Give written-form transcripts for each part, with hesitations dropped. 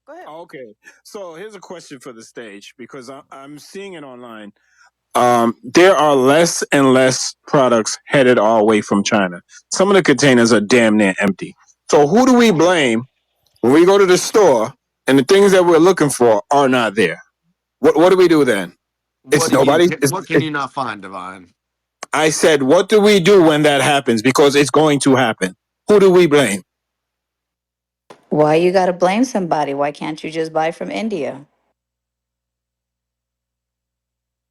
Go ahead. Okay, so here's a question for the stage because I'm seeing it online. There are less and less products headed our way from China. Some of the containers are damn near empty. So who do we blame when we go to the store and the things that we're looking for are not there? What do we do then? It's nobody. What can you not find, Divine? I said, what do we do when that happens? Because it's going to happen. Who do we blame? Why you gotta blame somebody? Why can't you just buy from India?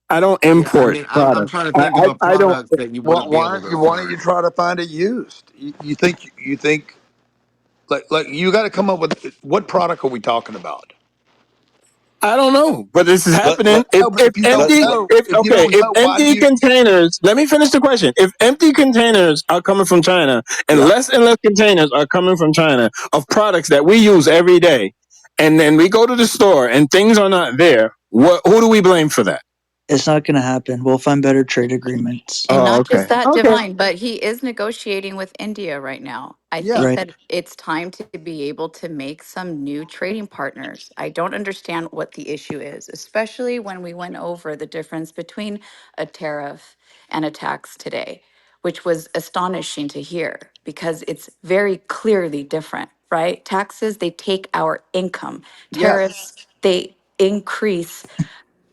I don't Yeah, I import mean, I'm products. trying to think of a I don't. product that you wouldn't be able to Why don't you find. try to find it used? You think like you got to come up with what product are we talking about? I don't know, but this is Let happening. let No, but if you don't let know, if you don't If know, why do empty you? containers, let me finish the question. If empty containers are coming from China Yeah. and less containers are coming from China of products that we use every day, and then we go to the store and things are not there, who do we blame for that? It's not going to happen. We'll find better trade agreements. And Oh, not okay. just that, Okay. Divine, but he is negotiating with India right now. I Yeah. think Right. that it's time to be able to make some new trading partners. I don't understand what the issue is, especially when we went over the difference between a tariff and a tax today, which was astonishing to hear because it's very clearly different, right? Taxes, they take our income. Yes. Tariffs, they increase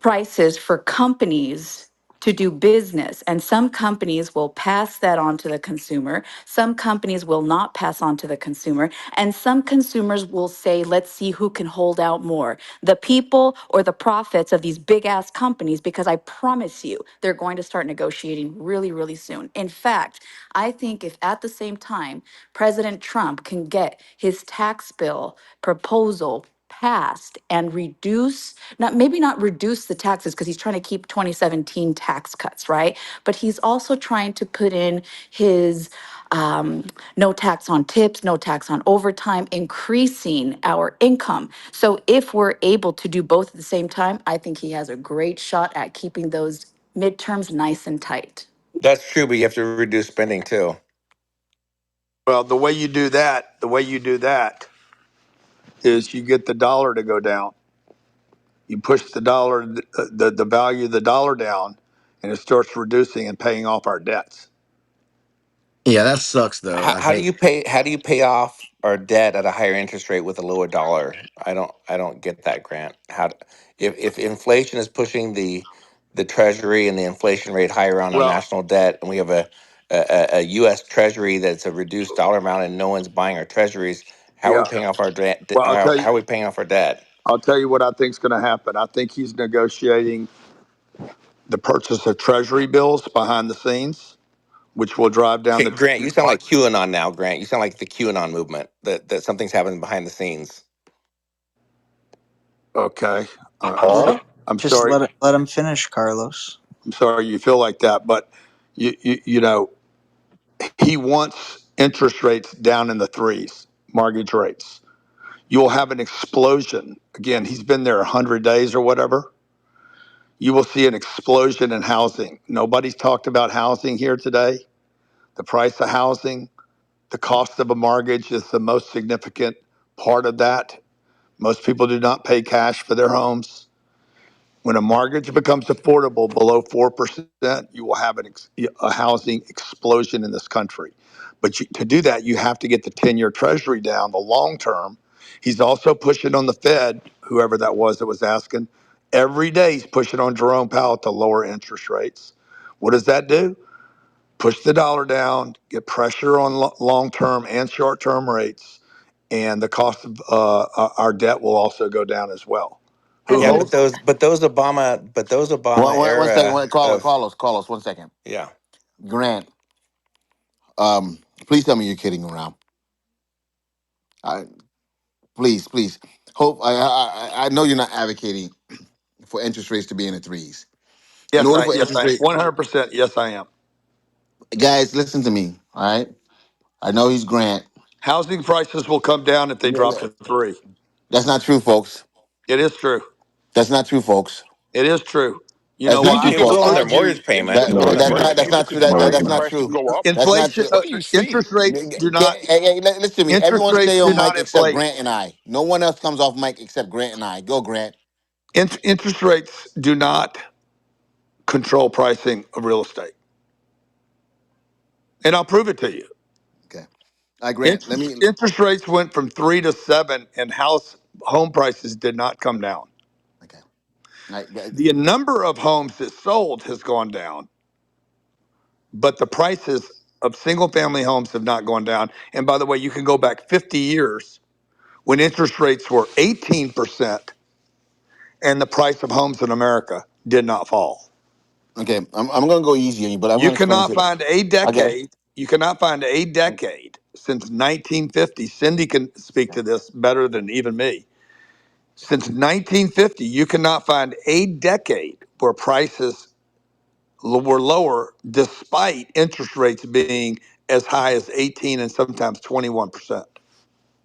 prices for companies to do business. And some companies will pass that on to the consumer. Some companies will not pass on to the consumer. And some consumers will say, let's see who can hold out more, the people or the profits of these big ass companies, because I promise you, they're going to start negotiating really, really soon. In fact, I think if at the same time President Trump can get his tax bill proposal passed and reduce, not maybe not reduce the taxes because he's trying to keep 2017 tax cuts, right? But he's also trying to put in his no tax on tips, no tax on overtime, increasing our income. So if we're able to do both at the same time, I think he has a great shot at keeping those midterms nice and tight. That's true, but you have to reduce spending too. Well, the way you do that is you get the dollar to go down. You push the dollar, the value of the dollar down, and it starts reducing and paying off our debts. Yeah, that sucks though. I How do hate. you pay? How do you pay off our debt at a higher interest rate with a lower dollar? I don't get that, Grant. If inflation is pushing the treasury and the inflation rate higher on our Well, national debt, and we have a U.S. Treasury that's a reduced dollar amount, and no one's buying our treasuries, how are we yeah. paying off our debt? Well, How are we paying off our debt? I'll tell you what I think is going to happen. I think he's negotiating the purchase of treasury bills behind the scenes, which will drive down Okay, the Grant, you treasury sound like market. QAnon now, Grant. You sound like the QAnon movement that something's happening behind the scenes. Okay. Let, I'm just sorry. let him finish, Carlos. I'm sorry you feel like that, but you know he wants interest rates down in the threes, mortgage rates. You will have an explosion. Again, he's been there 100 days or whatever. You will see an explosion in housing. Nobody's talked about housing here today. The price of housing, the cost of a mortgage is the most significant part of that. Most people do not pay cash for their homes. When a mortgage becomes affordable below 4%, you will have a housing explosion in this country. But to do that, you have to get the 10-year treasury down, the long term. He's also pushing on the Fed, whoever that was asking. Every day he's pushing on Jerome Powell to lower interest rates. What does that do? Push the dollar down, get pressure on long term and short term rates, and the cost of our debt will also go down as well. Who Yeah, holds? but those Obama One second. era of Carlos, 1 second. yeah. Grant, please tell me you're kidding around. I, please. Hope I know you're not advocating for interest rates to be in the threes. In order for Yes, interest I rate, 100%. Yes, I am. guys, listen to me. All right. I know he's Grant. Housing prices will come down if they drop to three. That's not true, folks. It is true. That's not true, folks. It is true. You That's know not It, true, why? it will folks. on their Argue mortgage payment. It That, will on that their that's not mortgage that's payment not for true. That's sure. not true. That's not inflation. true. Interest rates do not. Listen to me. Interest Everyone rates stay do on not mic except inflate. Grant and I. No one else comes off mic except Grant and I. Go, Grant. Interest rates do not control pricing of real estate, and I'll prove it to you. Okay. All right, Grant. Let me. Interest rates went from 3 to 7, and home prices did not come down. Okay. All right, The number of homes that sold has gone down, but the prices of single family homes have not gone down. And by the way, you can go back 50 years when interest rates were 18% and the price of homes in America did not fall. okay. I'm going to go easy on you, but I'm You going to explain cannot to you. find a Okay. decade. You cannot find a decade since 1950. Cindy can speak to this better than even me. Since 1950, you cannot find a decade where prices were lower despite interest rates being as high as 18 and sometimes 21%.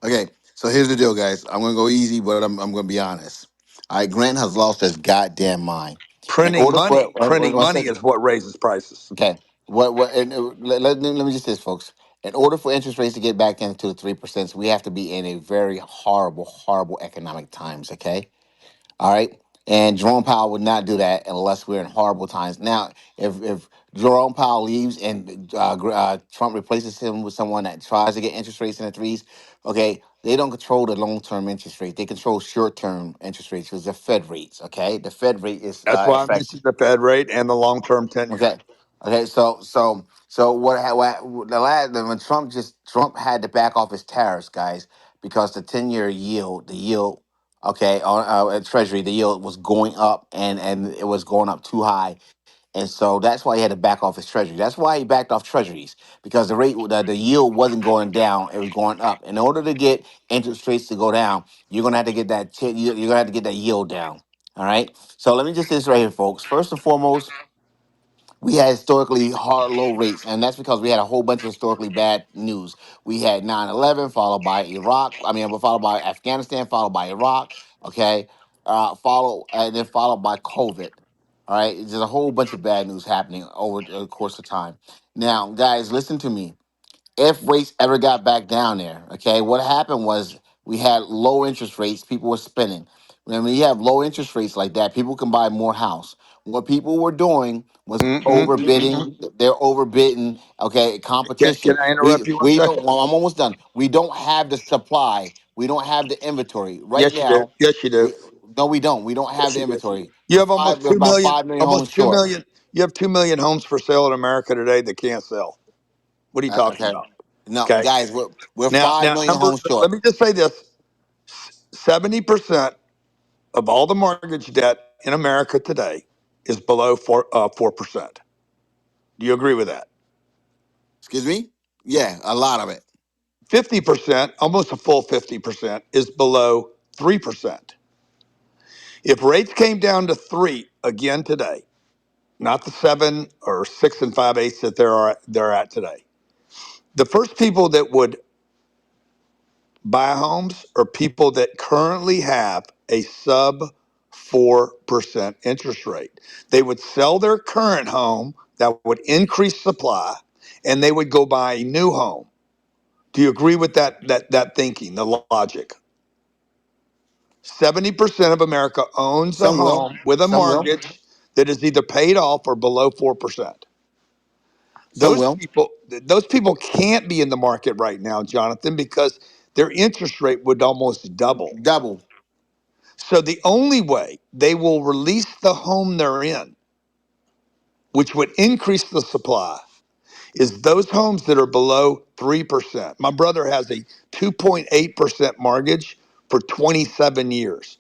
Okay. So here's the deal, guys. I'm going to go easy, but I'm going to be honest. All right. Grant has lost his goddamn mind. In order for Printing one money second. is what raises prices. Okay. And let me just say this, folks. In order for interest rates to get back into the 3%, we have to be in a very horrible, horrible economic times. Okay. All right. And Jerome Powell would not do that unless we're in horrible times. Now, if Jerome Powell leaves and Trump replaces him with someone that tries to get interest rates in the threes, okay, they don't control the long term interest rate. They control short term interest rates, which is the Fed rates. Okay. The Fed rate is That's why I affected. mentioned the Fed rate and the long-term 10 year. Okay. Okay. So what the last when Trump had to back off his tariffs, guys, because the 10-year yield, the yield, okay, on at Treasury, the yield was going up and it was going up too high, and so that's why he had to back off his Treasury. That's why he backed off Treasuries because the yield wasn't going down; it was going up. In order to get interest rates to go down, you're gonna have to get you're gonna have to get that yield down. All right. So let me just say this right here, folks. First and foremost, we had historically hard low rates, and that's because we had a whole bunch of historically bad news. We had 9/11, followed by Iraq, followed by Afghanistan, followed by Iraq, okay, followed by COVID. All right, there's a whole bunch of bad news happening over the course of time. Now, guys, listen to me. If rates ever got back down there, okay, what happened was we had low interest rates, people were spending. When you have low interest rates like that, people can buy more house. What people were doing was overbidding. They're overbidding. Okay, Can competition. I interrupt you one We don't. second? Well, I'm almost done. We don't have the supply. We don't have the inventory right Yes, you do. now. Yes, you do. We no, we don't. We don't have Yes, the you do. inventory. You have almost We're 2 about million, 5 million homes almost 2 short. million. You have 2 million homes for sale in America today that can't sell. What are you talking Okay. about? No, Okay. guys, we're Now, 5 million homes let short. me just say this: 70% of all the mortgage debt in America today is below 4%. Do you agree with that? Excuse me? Yeah, a lot of it. 50%, almost a full 50%, is below 3%. If rates came down to 3 again today, not the 7 or 6 and 5/8 that they're at today, the first people that would buy homes are people that currently have a sub 4% interest rate. They would sell their current home, that would increase supply, and they would go buy a new home. Do you agree with that thinking, the logic? 70% of America owns a Some will. home with a Some will. mortgage that is either paid off or below 4%. Some will. Those people can't be in the market right now, Jonathan, because their interest rate would almost double. Double. So the only way they will release the home they're in, which would increase the supply, is those homes that are below 3%. My brother has a 2.8% mortgage for 27 years.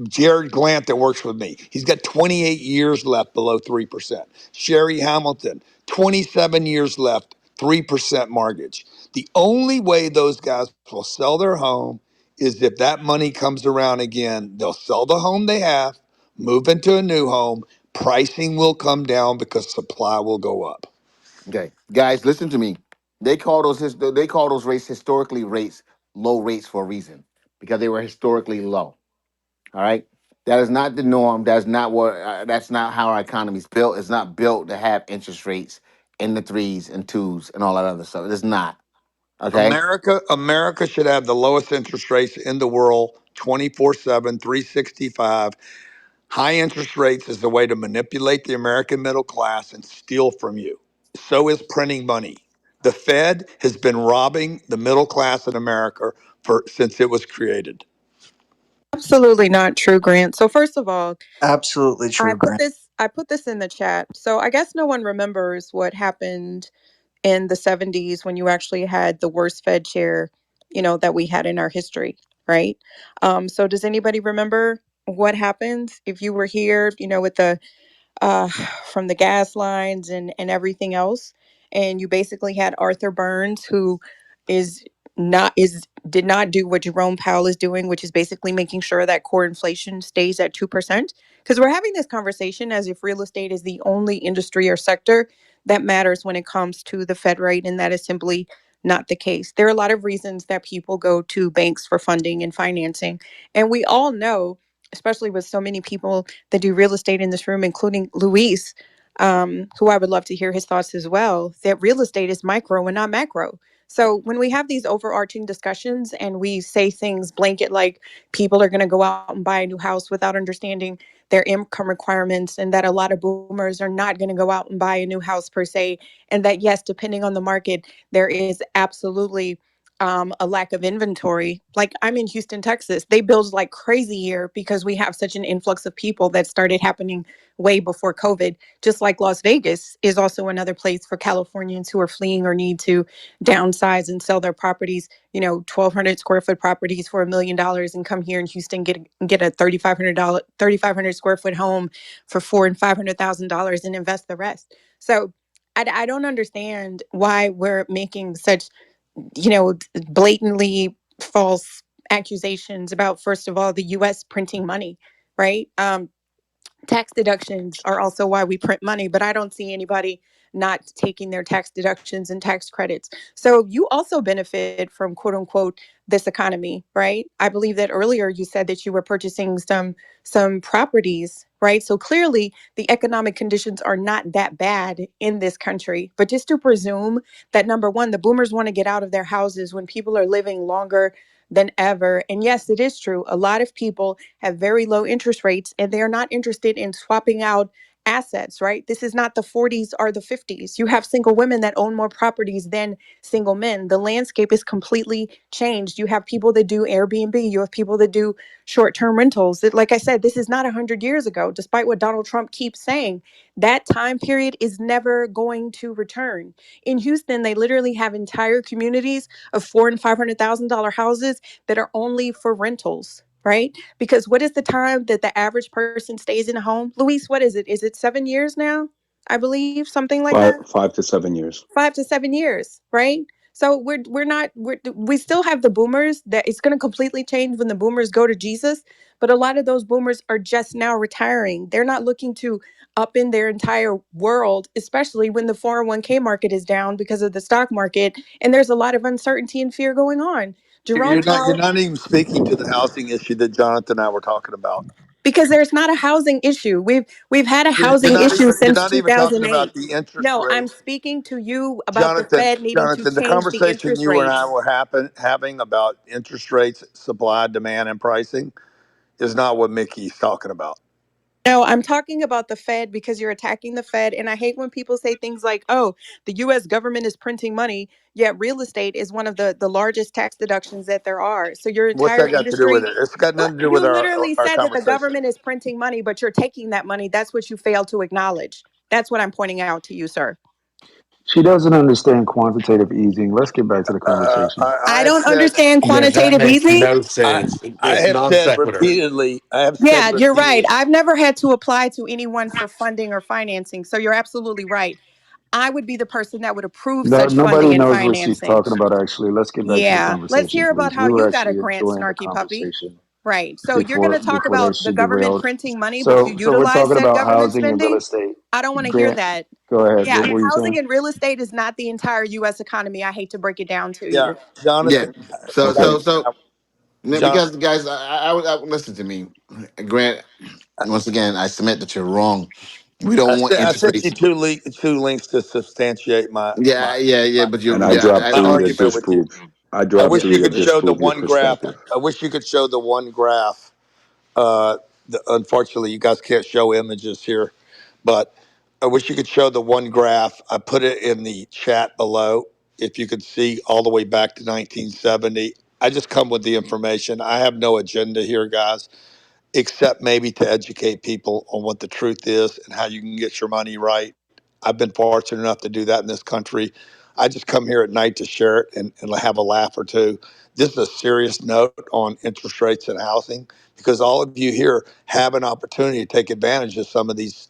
Jared Glant that works with me, he's got 28 years left below 3%. Sherry Hamilton, 27 years left, 3% mortgage. The only way those guys will sell their home is if that money comes around again. They'll sell the home they have, move into a new home, pricing will come down because supply will go up. Okay. Guys, listen to me. They call those rates historically rates low rates for a reason. Because they were historically low. All right. That is not the norm. That's not what. That's not how our economy is built. It's not built to have interest rates in the threes and twos and all that other stuff. It's not. Okay. America should have the lowest interest rates in the world, 24/7, 365. High interest rates is the way to manipulate the American middle class and steal from you. So is printing money. The Fed has been robbing the middle class in America since it was created. Absolutely not true, Grant. So first of all, Absolutely I true, put Grant. this I put this in the chat. So I guess no one remembers what happened in the 70s when you actually had the worst Fed chair, that we had in our history, right? So does anybody remember what happened if you were here, with the uh, from the gas lines and everything else. And you basically had Arthur Burns, who is not is did not do what Jerome Powell is doing, which is basically making sure that core inflation stays at 2%. Because we're having this conversation as if real estate is the only industry or sector that matters when it comes to the Fed rate, and that is simply not the case. There are a lot of reasons that people go to banks for funding and financing, and we all know, especially with so many people that do real estate in this room, including Luis, who I would love to hear his thoughts as well, that real estate is micro and not macro. So when we have these overarching discussions and we say things blanket like people are going to go out and buy a new house without understanding their income requirements, and that a lot of boomers are not going to go out and buy a new house per se, and that yes, depending on the market, there is absolutely a lack of inventory. Like I'm in Houston, Texas. They build like crazy here because we have such an influx of people that started happening way before COVID. Just like Las Vegas is also another place for Californians who are fleeing or need to downsize and sell their properties, 1,200 square foot properties for $1 million, and come here in Houston, get a $3,500 square foot home for $400,000 and $500,000 and invest the rest. So I don't understand why we're making such blatantly false accusations about, first of all, the US printing money, right? Tax deductions are also why we print money, but I don't see anybody not taking their tax deductions and tax credits. So you also benefit from, quote unquote, this economy, right? I believe that earlier you said that you were purchasing some properties, right? So clearly the economic conditions are not that bad in this country. But just to presume that, number one, the boomers want to get out of their houses when people are living longer than ever. And yes, it is true. A lot of people have very low interest rates and they're not interested in swapping out assets, right? This is not the 40s or the 50s. You have single women that own more properties than single men. The landscape is completely changed. You have people that do Airbnb, you have people that do short-term rentals. Like I said, this is not 100 years ago, despite what Donald Trump keeps saying. That time period is never going to return. In Houston, they literally have entire communities of $400,000 and $500,000 houses that are only for rentals, right? Because what is the time that the average person stays in a home? Luis, what is it? Is it 7 years now? I believe something like that. 5 to 7 years. 5 to 7 years, right? So we still have the boomers that it's going to completely change when the boomers go to Jesus, but a lot of those boomers are just now retiring. They're not looking to up in their entire world, especially when the 401k market is down because of the stock market and there's a lot of uncertainty and fear going on. Jerome You're Powell, not even speaking to the housing issue that Jonathan and I were talking about. because there's not a housing issue. We've had a You're housing not issue even since talking about 2008. the interest No, I'm rates. speaking to you about the Jonathan, Fed needing to Jonathan, the change the conversation interest you and I rates. were having about interest rates, supply, demand, and pricing is not what Mickey's talking about. No, I'm talking about the Fed because you're attacking the Fed. And I hate when people say things like, oh, the US government is printing money, yet real estate is one of the largest tax deductions that there are. So your What's entire that got to do with industry, it? It's got what nothing to do with you literally our said that the conversation. government is printing money, but you're taking that money. That's what you fail to acknowledge. That's what I'm pointing out to you, sir. She doesn't understand quantitative easing. Let's get back to the conversation. I I have don't said, understand Yeah, that quantitative makes easing. no I, sense. I It's have non said sequitur. repeatedly, I have said Yeah, you're right. repeatedly, I've never had to apply to anyone for funding or financing. So you're absolutely right. I would be the person that would approve No, such funding nobody and knows what she's financing. talking about, actually. Let's get back to the Yeah. Let's conversation, hear about please. how We were you got a actually grant, enjoying the snarky puppy. conversation Right. So you're going to talk before that about the she government derailed. printing money, but you So we're utilize talking said about government housing and real spending. estate. I don't want to hear Grant, that. go ahead. Yeah. What were you Housing saying? and real estate is not the entire US economy. I hate to break it down to yeah, you. Yeah. Jonathan, So Okay. so Mickey, so No, John, because guys, listen to me, Grant. Once again, I submit that you're wrong. We don't want I interest sent you rates. two links to substantiate Yeah, yeah, yeah. But And you, I yeah, dropped my three that argument with you. disprove. I I dropped wish three you that could show the disprove your one graph. perspective. I wish you could show the one graph. Uh, Unfortunately, you guys can't show images here, but I wish you could show the one graph. I put it in the chat below. If you could see all the way back to 1970, I just come with the information. I have no agenda here, guys, except maybe to educate people on what the truth is and how you can get your money right. I've been fortunate enough to do that in this country. I just come here at night to share it and have a laugh or two. This is a serious note on interest rates and housing because all of you here have an opportunity to take advantage of some of these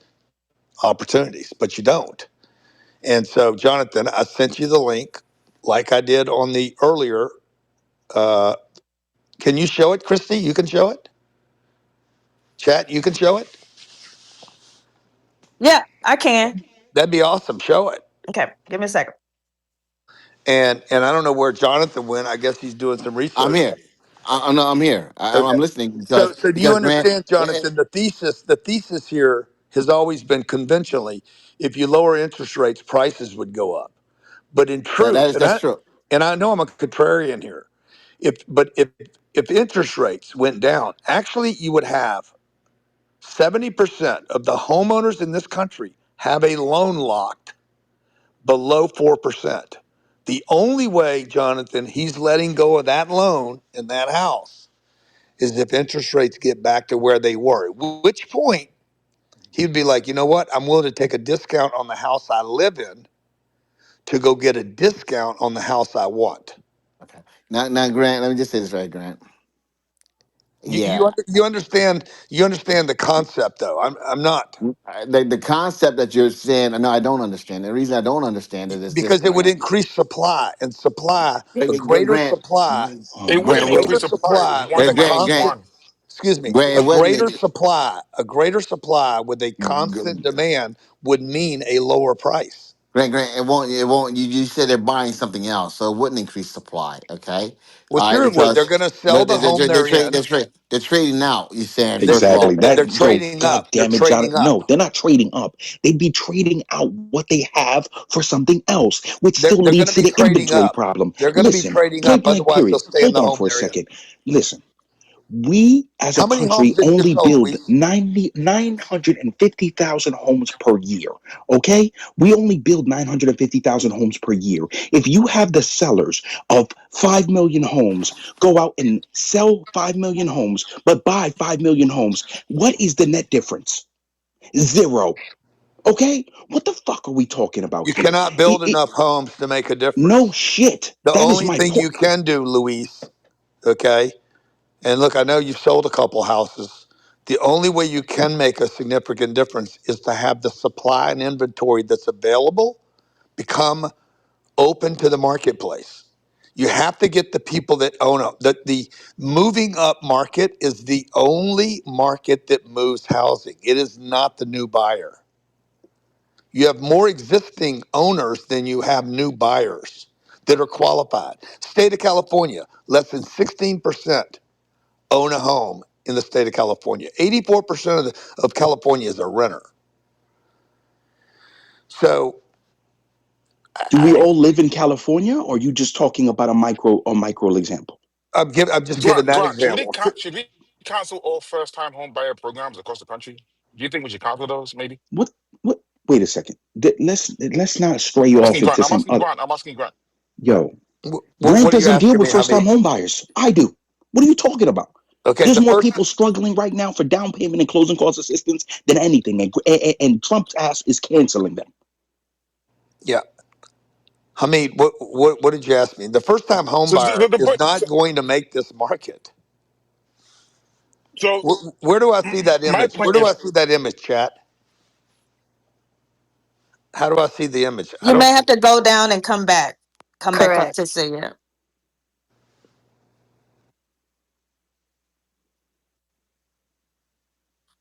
opportunities, but you don't. And so, Jonathan, I sent you the link like I did on the earlier. Uh, can you show it, Christy? You can show it? Chat, you can show it? Yeah, I can. That'd be awesome. Show it. Okay, give me a second. And I don't know where Jonathan went. I guess he's doing some I'm research. here. I'm no, I'm here. Okay. I'm listening So do you because Grant. understand, Jonathan? The thesis here has always been conventionally, if you lower interest rates, prices would go up. But in That truth, is that's true. and I know I'm a contrarian here. If interest rates went down, actually you would have 70% of the homeowners in this country have a loan locked below 4%. The only way, Jonathan, he's letting go of that loan in that house is if interest rates get back to where they were. At which point, he'd be like, you know what? I'm willing to take a discount on the house I live in to go get a discount on the house I want. Okay. Now, Grant. Let me just say this right, Grant. Yeah. You understand the concept though. I'm not, The concept that you're saying, no, I don't understand. The reason I don't understand it is this, because it would Grant. increase supply and supply, a greater Grant, supply, Oh It my a wouldn't Grant, greater increase God. supply. It supply was one with a Grant, times Grant, constant, one. excuse me, Grant. It wasn't. a greater supply with a constant demand would mean a lower price. Grant, it won't. It won't. You said they're buying something else, so it wouldn't increase supply. Okay, Well, all right. sure it would. They're Because, going to sell but the home they're in. they're trading out. You saying They're first of Exactly. all, That they're so trading God up. They're damn it, John. trading up. No, they're not trading up. They'd be trading out what they have for something else, which still They're going leads to to be the trading inventory up. problem. They're going to be Listen, trading point up. blank Otherwise, they'll period. stay in Hold the on home for a they're in. second. Listen, we as a How many homes country did you only sell, build Luis? 950,000 homes per year. Okay? We only build 950,000 homes per year. If you have the sellers of 5 million homes go out and sell 5 million homes, but buy 5 million homes, what is the net difference? Zero. Okay? What the fuck are we talking about You here? cannot build enough homes to make a No difference. shit. The That is only my thing point. you can do, Luis, okay? And look, I know you've sold a couple houses. The only way you can make a significant difference is to have the supply and inventory that's available become open to the marketplace. You have to get the people that own up. The moving up market is the only market that moves housing. It is not the new buyer. You have more existing owners than you have new buyers that are qualified. State of California, less than 16% own a home in the state of California. 84% of California is a renter. So Do we I, all live in California, or are you just talking about a micro example? I'm just giving Grant, that Grant, example. should we cancel all first-time home buyer programs across the country? Do you think we should cancel those? Maybe. What what wait a second. Let's not stray I'm off asking into Grant. I'm some asking other. Grant. I'm asking Grant. Yo, Grant What are you doesn't deal asking with me, first time Hamid? home buyers. I do. What are you talking about? Okay, There's the more first, people struggling right now for down payment and closing cost assistance than anything, and Trump's ass is canceling them. yeah, Hamid, what did you ask me? The first time home So buyer the is point. not going to make this market. So Where do I see that my image? Where point do I is, see that image, chat? How do I see the image? I You don't may see. have to go down and come back. Come back up to Correct. see it.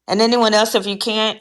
And anyone else, if you can't.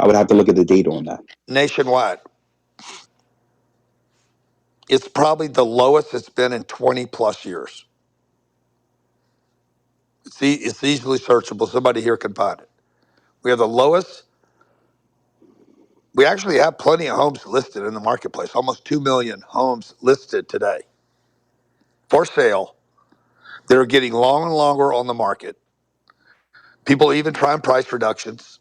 I would have to look at the data on that. nationwide. It's probably the lowest it's been in 20 plus years. It's easily searchable. Somebody here can find it. We have the lowest. We actually have plenty of homes listed in the marketplace. Almost 2 million homes listed today for sale. They're getting long and longer on the market. People even trying price reductions,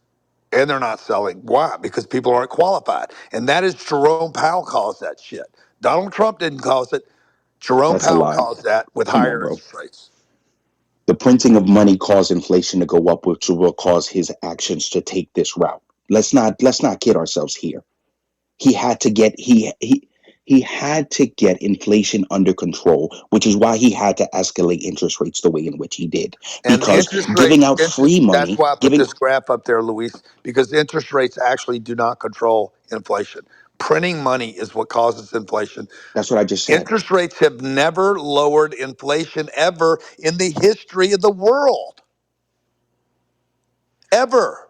and they're not selling. Why? Because people aren't qualified. And that is Jerome Powell calls that shit. Donald Trump didn't cause it. Jerome That's a Powell lie. calls that with Come on, higher bro. interest rates. The printing of money caused inflation to go up, which will cause his actions to take this route. Let's not kid ourselves here. He had to get he had to get inflation under control, which is why he had to escalate interest rates the way in which he did. And Because interest giving rates, out free that's money, why I put giving this graph up there, Luis, because interest rates actually do not control inflation. Printing money is what causes inflation. that's what I just said. Interest rates have never lowered inflation ever in the history of the world. Ever.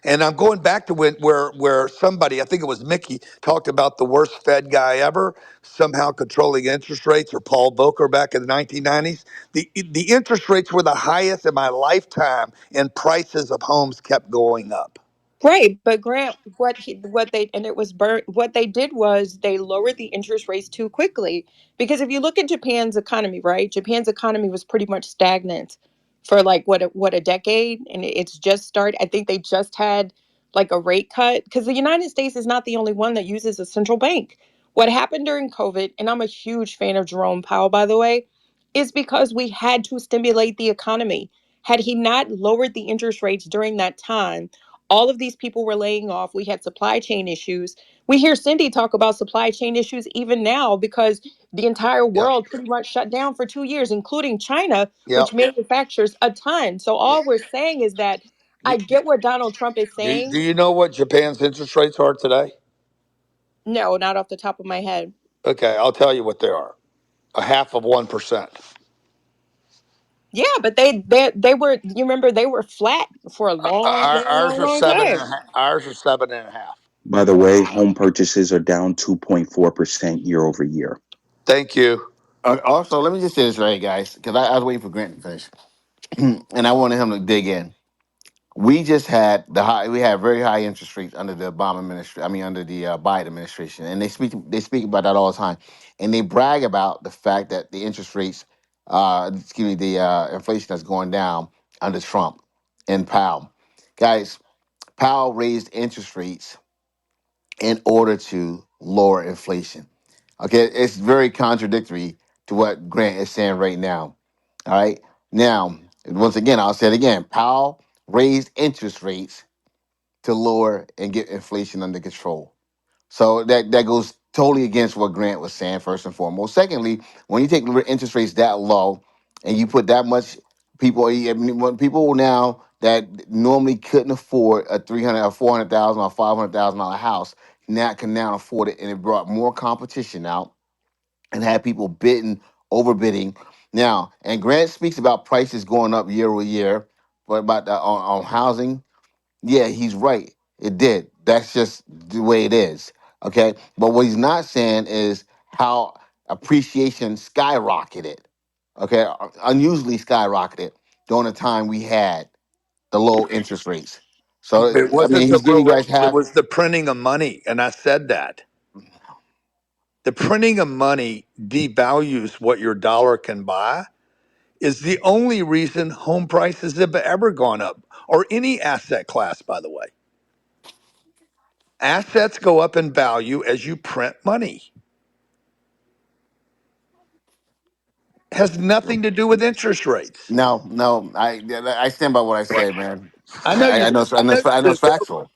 And I'm going back to where somebody, I think it was Mickey, talked about the worst Fed guy ever, somehow controlling interest rates, or Paul Volcker back in the 1990s. The interest rates were the highest in my lifetime, and prices of homes kept going up. Right, but Grant, what they and it was burnt. What they did was they lowered the interest rates too quickly. Because if you look at Japan's economy, right, Japan's economy was pretty much stagnant for like what a decade, and it's just started. I think they just had like a rate cut because the United States is not the only one that uses a central bank. What happened during COVID, and I'm a huge fan of Jerome Powell, by the way, is because we had to stimulate the economy. Had he not lowered the interest rates during that time, all of these people were laying off. We had supply chain issues. We hear Cindy talk about supply chain issues even now because the entire Yep. world pretty much shut down for 2 years, including China, Yep. which manufactures a ton. So all we're saying is that You, I get what Donald Trump is do saying. you know what Japan's interest rates are today? No, not off the top of my head. Okay, I'll tell you what they are. A half of 1%. Yeah, but they were. You remember they were flat for a long, long, Ours long, are long seven and time. a half. Ours are seven and a half. By the way, home purchases are down 2.4% year over year. Thank you. Also, let me just say this right, guys, because I was waiting for Grant to finish, and I wanted him to dig in. We just had we had very high interest rates under the Obama administration. I mean, under the Biden administration, and they speak about that all the time, and they brag about the fact that the interest rates, the inflation that's going down under Trump and Powell. Guys, Powell raised interest rates in order to lower inflation. Okay, it's very contradictory to what Grant is saying right now. All right, now once again, I'll say it again. Powell raised interest rates to lower and get inflation under control. So that goes totally against what Grant was saying, first and foremost. Secondly, when you take interest rates that low and you put that much people, I mean, when people now that normally couldn't afford a 300 or 400,000 or $500,000 house now can now afford it, and it brought more competition out and had people bidding, overbidding. Now, and Grant speaks about prices going up year over year, but about on housing, yeah, he's right. It did. That's just the way it is. Okay. But what he's not saying is how appreciation skyrocketed. Okay. Unusually skyrocketed during the time we had the low interest rates. So, It I mean, wasn't the he's giving you low guys interest, it half. was the printing of money. And I said that. The printing of money devalues what your dollar can buy, is the only reason home prices have ever gone up, or any asset class, by the way. Assets go up in value as you print money. Has nothing to do with interest rates. No, no, I stand by what I said, man. I know you do. I know you I know do, it's bro. factual.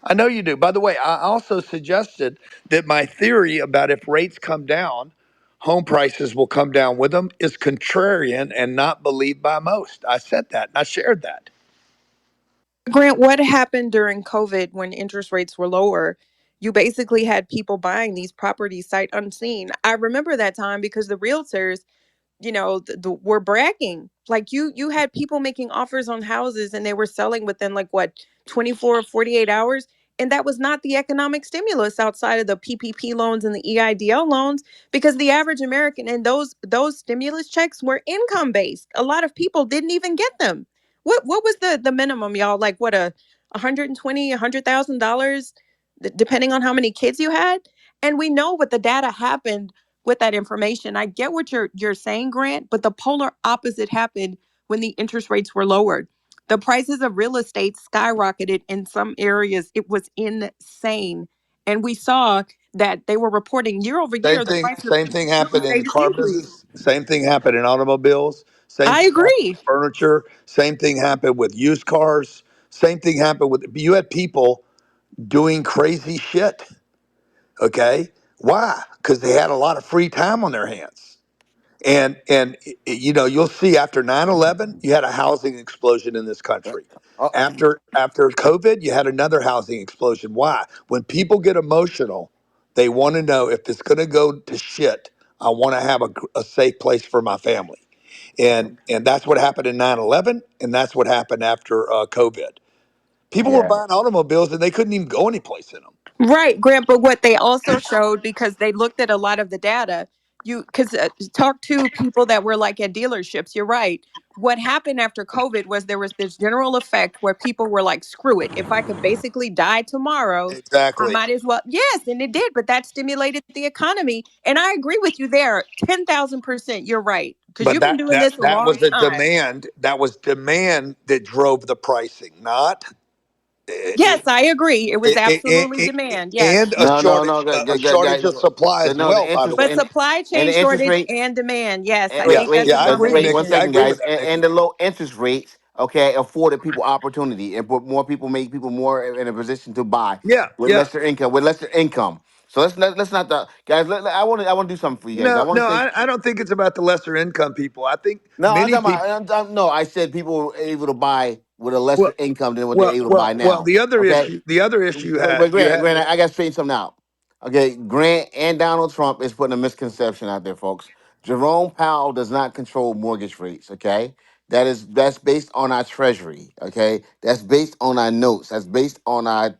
I know you do. By the way, I also suggested that my theory about if rates come down, home prices will come down with them is contrarian and not believed by most. I said that and I shared that. Grant, what happened during COVID when interest rates were lower? You basically had people buying these properties sight unseen. I remember that time because the realtors were bragging. Like you had people making offers on houses and they were selling within like what, 24 or 48 hours. And that was not the economic stimulus outside of the PPP loans and the EIDL loans, because the average American and those stimulus checks were income based. A lot of people didn't even get them. What was the minimum, y'all? Like what, a 120, $100,000, depending on how many kids you had. And we know what the data happened with that information. I get what you're saying, Grant, but the polar opposite happened when the interest rates were lowered. The prices of real estate skyrocketed in some areas. It was insane. And we saw that they were reporting year over Same year the thing. price of Same thing real happened in estate the has car increased. business. Same thing happened in automobiles. Same I thing happened agree. with furniture. Same thing happened with used cars. Same thing happened with you had people doing crazy shit. Okay, why? Because they had a lot of free time on their hands. You'll see after 9/11, you had a housing explosion in this Uh, country. uh, After COVID, you had another housing explosion. Why? When people get emotional, they want to know, if it's going to go to shit, I want to have a safe place for my family. And that's what happened in 9/11, and that's what happened after COVID. People were yeah. buying automobiles and they couldn't even go anyplace in them. Right, Grant. But what they also showed, because they looked at a lot of the data, because talk to people that were like at dealerships. You're right. What happened after COVID was there was this general effect where people were like, screw it. If I could basically die tomorrow, I Exactly. might as well. Yes, and it did. But that stimulated the economy. And I agree with you there, 10,000%. You're right. Because But you've been that doing that this a that long was the time. demand. That was demand that drove the pricing, not Yes, I agree. It was absolutely it, demand. Yes. and No, a shortage guys. of supply as No, the well. By the interest But way. supply and chain the interest shortage rate. and demand. Yes, I Yeah, think that's Wait, a yeah, I good but agree, wait, thing. one Nikki. I second, agree with guys. that, And Nikki. the low interest rates, okay, afforded people opportunity and put more people, make people more in a position to buy Yeah, with yeah. lesser income. With lesser income. So let's not guys. I want to do something for you guys. I No, want no, to say I don't think it's about the lesser income people. I think no. I'm many talking people. about no. I said people were able to buy with a Well, lesser income than what they're able to buy well. now. The Okay, other issue but you Grant, had. I got to straighten something out. Okay, Grant and Donald Trump is putting a misconception out there, folks. Jerome Powell does not control mortgage rates. Okay, that's based on our Treasury. Okay, that's based on our notes. That's based on our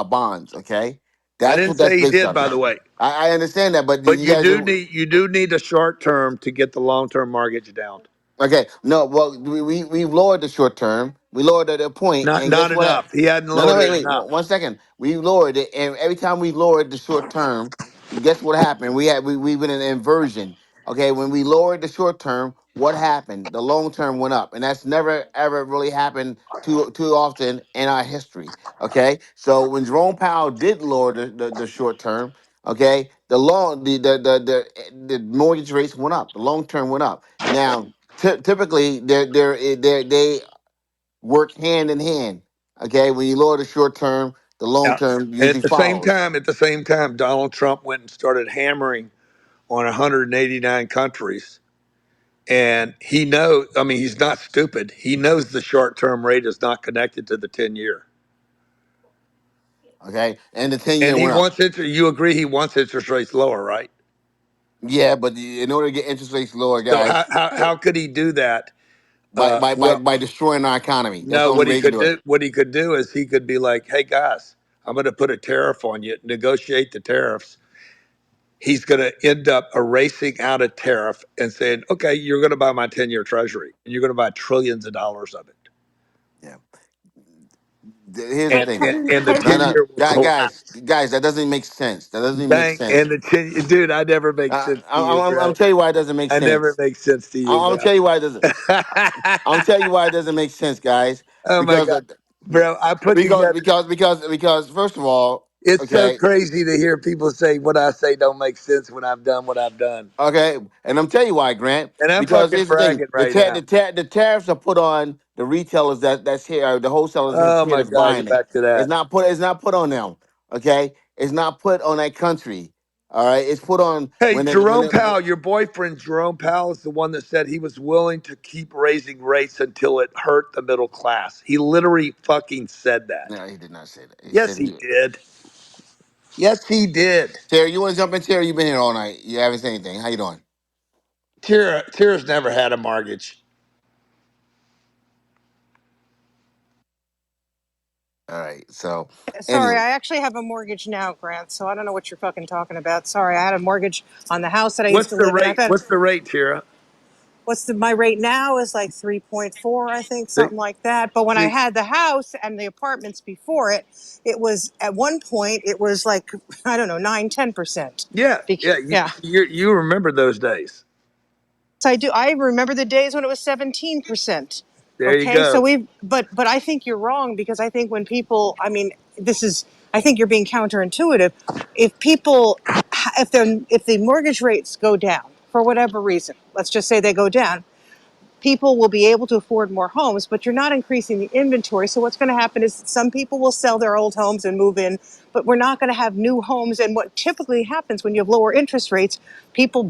bonds. Okay, I that's didn't what that's say he based did, on. by the way. I understand that, but But you guys are. you do need a short term to get the long term mortgage down. Okay, no, well, we've lowered the short term. We lowered it at a point, and guess Not what? enough. He hadn't No, no, lowered wait, it wait, enough. 1 second. We lowered it, and every time we lowered the short term, guess what happened? We've been in an inversion. Okay, when we lowered the short term, what happened? The long term went up, and that's never ever really happened too often in our history. Okay, so when Jerome Powell did lower the short term, okay, the mortgage rates went up, the long term went up. Now, typically, they work hand in hand. Okay, when you lower the short term, the long Yeah. term usually follows. At the same time, Donald Trump went and started hammering on 189 countries. And he knows, I mean, he's not stupid. He knows the short term rate is not connected to the 10-year. Okay, and the 10 year And he went up. wants you agree he wants interest rates lower, right? Yeah, but in order to get interest rates lower, So guys, how could he do that? Well, by destroying our economy, that's the no, only way he can do it. what he could do is he could be like, hey guys, I'm going to put a tariff on you, negotiate the tariffs. He's going to end up erasing out a tariff and saying, okay, you're going to buy my 10-year treasury and you're going to buy trillions of dollars of it. Yeah. Here's the thing. And the No, 10 no, year will collapse. guys, that doesn't make sense. That doesn't even make Dang. sense. And the 10, dude, I never make sense to you, I'm bro. tell you why it doesn't make I never sense. make sense to you, I'm bro. tell you why it doesn't. I'm tell you why it doesn't make sense, guys. Oh my Because God. Bro, I put because together, because because because first of all, it's so okay, crazy to hear people say what I say don't make sense when I've done what I've done. okay, and I'm tell you why, Grant. And I'm Because fucking here's the thing: bragging right now. the tariffs are put on the retailers that's here, or the wholesalers that's Oh here my that's God, you're buying it. back to that. It's not put on them. Okay, it's not put on that country. All right, it's put on Hey, when they when Jerome they. Powell, your boyfriend Jerome Powell is the one that said he was willing to keep raising rates until it hurt the middle class. He literally fucking said that. No, he did not say that. He Yes, said he he. did. Yes, he did. Terry, you want to jump in? Terry, you've been here all night. You haven't said anything. How you doing? Tira's never had a mortgage. All right. So Sorry, anyway, I actually have a mortgage now, Grant. So I don't know what you're fucking talking about. Sorry, I had a mortgage on the house that I used What's to the live in. I've rate? had What's the rate, Tira? my rate now is like 3.4, I think, See, something like that. But when I see, had the house and the apartments before it, it was at one point it was like I don't know 9-10%. yeah, yeah. Yeah. You remember those days? So I do. I remember the days when it was 17%. There you Okay, so go. but I think you're wrong because I think when people, I mean, this is, I think you're being counterintuitive. If people, if the mortgage rates go down for whatever reason, let's just say they go down, people will be able to afford more homes, but you're not increasing the inventory. So what's going to happen is some people will sell their old homes and move in, but we're not going to have new homes. And what typically happens when you have lower interest rates, people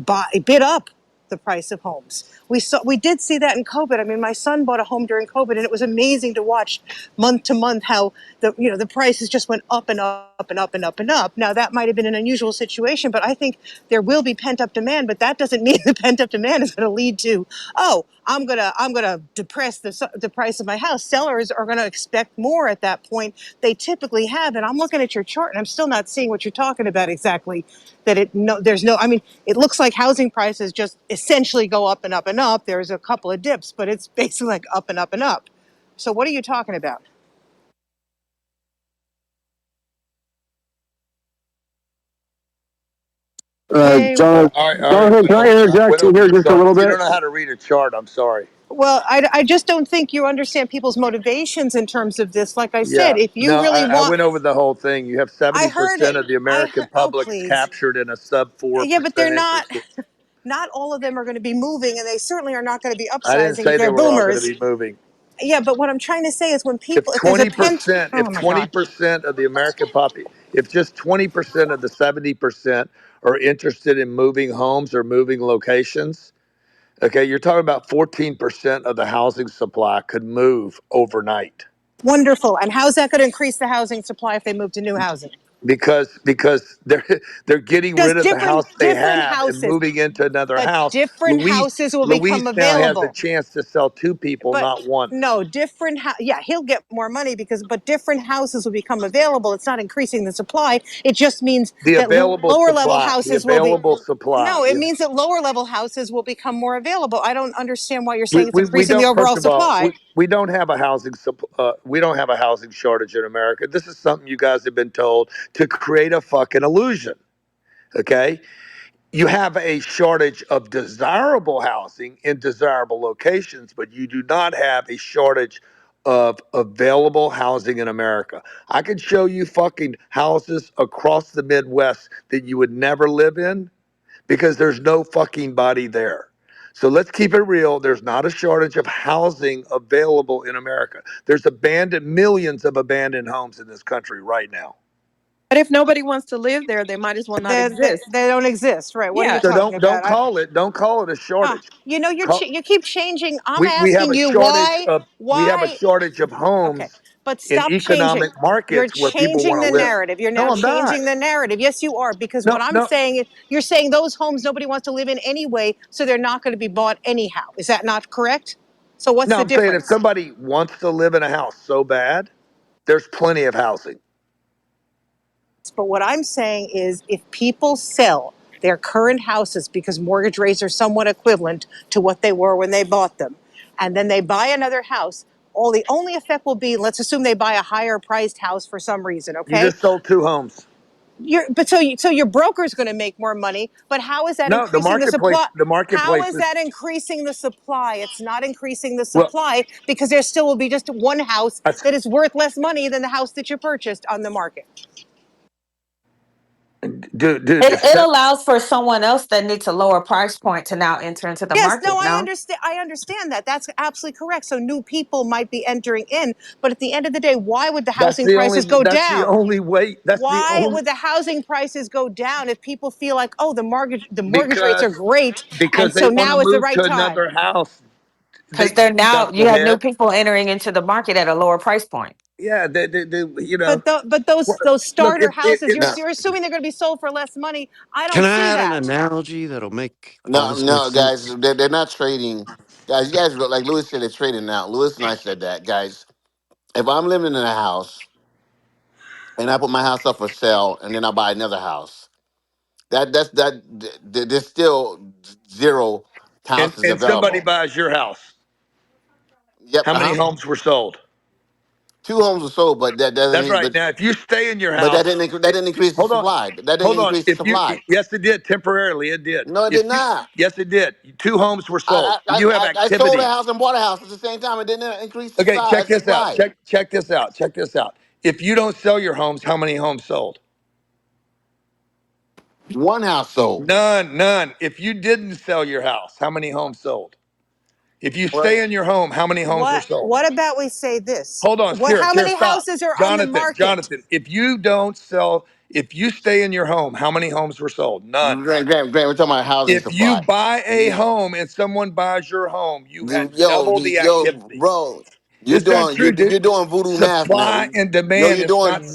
bid up the price of homes. We did see that in COVID. I mean, my son bought a home during COVID, and it was amazing to watch month to month how the prices just went up and up and up and up and up. Now that might have been an unusual situation, but I think there will be pent up demand. But that doesn't mean the pent up demand is going to lead to, oh, I'm gonna depress the price of my house. Sellers are going to expect more at that point. They typically have, and I'm looking at your chart, and I'm still not seeing what you're talking about exactly. That it no, there's no. I mean, it looks like housing prices just essentially go up and up and up. There's a couple of dips, but it's basically like up and up and up. So what are you talking about? Okay. John, All right. Jonathan, can I Well, I interject went over here the just a chart. little You bit? don't know how to read a chart. I'm sorry. Well, I just don't think you understand people's motivations in terms of this. Like I Yeah. said, if No, you really I want, went over the whole thing. You have I heard it. 70% of the I American heard. Oh, public please. captured in a sub Yeah, but they're 4% not. interest rate. Not all of them are going to be moving, and they certainly are not going to be I didn't upsizing if say they they're were all going to boomers. be moving. Yeah, but what I'm trying to say is when If people, if there's a twenty pent, percent, oh if my God. 20% of the American population, if just 20% of the 70% are interested in moving homes or moving locations, okay, you're talking about 14% of the housing supply could move overnight Wonderful. And how's that going to increase the housing supply if they move to new housing? because they're getting rid Just of the house they different have and houses, moving into another but house. different houses will become Luis now has a available. chance to sell two people, But not one. no, yeah, he'll get more money because, but different houses will become available. It's not increasing the supply. It just means The that available lower level supply, the houses will be, available supply. no, it means that lower level houses will become more available. I don't understand why you're We, saying it's we increasing the don't. overall First of all, supply. we don't have a we don't have a housing shortage in America. This is something you guys have been told to create a fucking illusion. Okay, you have a shortage of desirable housing in desirable locations, but you do not have a shortage of available housing in America. I could show you fucking houses across the Midwest that you would never live in because there's no fucking body there. So let's keep it real. There's not a shortage of housing available in America. There's millions of abandoned homes in this country right now. But if nobody wants to live there, they might as well not exist. They don't exist, right? What are you Yeah. So talking about? don't call it a shortage. You Call, you keep changing. I'm we have asking a you shortage of why. homes Okay, but in stop changing. economic You're markets where people changing want the to live. narrative. You're now No, I'm not. changing the narrative. Yes, you are. Because what No, I'm no, saying is, you're saying those homes nobody wants to live in anyway, so they're not going to be bought anyhow. Is that not correct? So what's no. the I'm saying if difference? somebody wants to live in a house so bad, there's plenty of housing. But what I'm saying is, if people sell their current houses because mortgage rates are somewhat equivalent to what they were when they bought them, and then they buy another house, all the only effect will be, let's assume they buy a higher priced house for some reason, You okay? just sold two homes. So your broker is going to make more money, but how is that No, increasing the supply? the How marketplace is is that increasing the supply? It's not increasing the well. supply because there still will be just one house That's, that is worth less money than the house that you purchased on the market. dude, It allows for someone else that needs a lower price point to now enter into the Yes, no, market. No, I understand that. That's absolutely correct. So new people might be entering in, but at the end of the day, why would the housing prices go that's the down? only way. That's the Why only would the housing prices go down if people feel like, oh, the mortgage rates are because great, and they so want to now is the move right to time? another house. because they're now you have new Knucklehead. people entering into the market at a lower price point. Yeah, But those look, starter houses, No, you're assuming they're going to be sold for less money. I Can don't I see add an that. analogy that'll make all no, this make no, guys, sense? they're not trading. Guys, you guys like Lewis said, they're trading now. Lewis and I said that, guys. If I'm living in a house and I put my house up for sale and then I buy another house, there's still zero houses and somebody available. buys your house. Yep, How many homes were sold? two homes were sold, but that That's doesn't. right. Now, if you stay in your But house, that didn't increase the hold on, supply. That didn't hold on. increase the If you, supply. yes, it did temporarily. It did. No, it did not. Yes, it did. Two homes were sold. I, I, You have I, I sold a activity. house and bought a house at the same time. It didn't increase the Okay, check this out. supply. Check this out. Check this out. If you don't sell your homes, how many homes sold? One house sold. None, none. If you didn't sell your house, how many homes sold? If you Well, stay in your home, how many homes were sold? What about we say this? Hold on, What? How Tara, many stop. houses are on the Jonathan, market? Jonathan, if you stay in your home, how many homes were sold? None. Grant, we're talking about housing If you supply. buy a home and someone buys your home, you had double the Yo, activity. bro, It's not true, you're dude. doing voodoo math, Supply man. and Yo, demand is not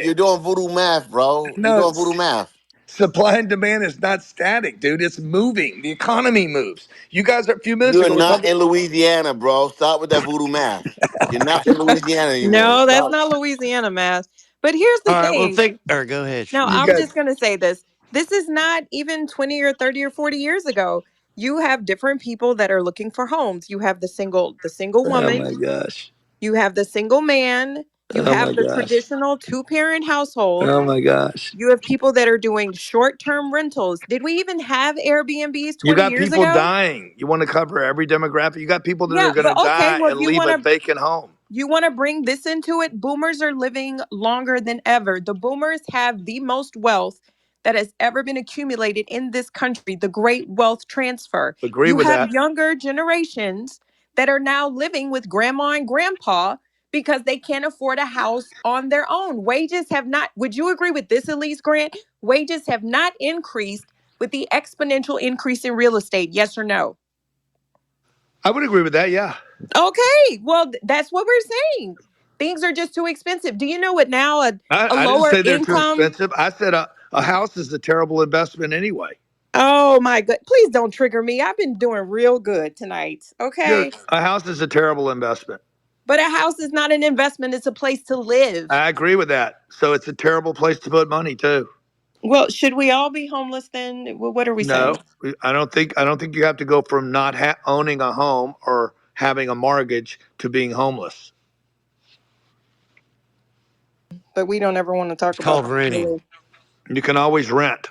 you're static. doing voodoo math, bro. You're No, doing voodoo math. supply and demand is not static, dude. It's moving. The economy moves. You guys, a few minutes You're ago, were not talking. in Louisiana, bro. Stop with that voodoo math. You're not in Louisiana anymore. No, that's Stop. not Louisiana math. But here's All the right. Well, thing. think. Or go ahead, No, You I Shmurda. was guys, just going to say this. This is not even 20 or 30 or 40 years ago. You have different people that are looking for homes. You have the single oh woman, my gosh. you have the single man, you Oh my have the gosh. traditional two-parent household. Oh my gosh. You have people that are doing short-term rentals. Did we even have Airbnbs You 20 got years people ago? dying. You want to cover every demographic. You got people that are Yeah, going to but okay, die well and leave a vacant home. you want to bring this into it? Boomers are living longer than ever. The boomers have the most wealth that has ever been accumulated in this country, the great wealth transfer. Agree You with have that. younger generations that are now living with grandma and grandpa because they can't afford a house on their own. Wages have not, would you agree with this, Elise Grant? Wages have not increased with the exponential increase in real estate. Yes or no? I would agree with that. Yeah. Okay, well, that's what we're saying. Things are just too expensive. Do you know what now? A I didn't lower say they're too income. expensive. I said a house is a terrible investment anyway. Oh my god! Please don't trigger me. I've been doing real good tonight. Okay, A house is a terrible investment. but a house is not an investment. It's a place to live. I agree with that. So it's a terrible place to put money too. Well, should we all be homeless then? What are we saying? No, I don't think you have to go from not owning a home or having a mortgage to being homeless. But we don't ever want to talk It's about called that. renting. Really. You can always rent.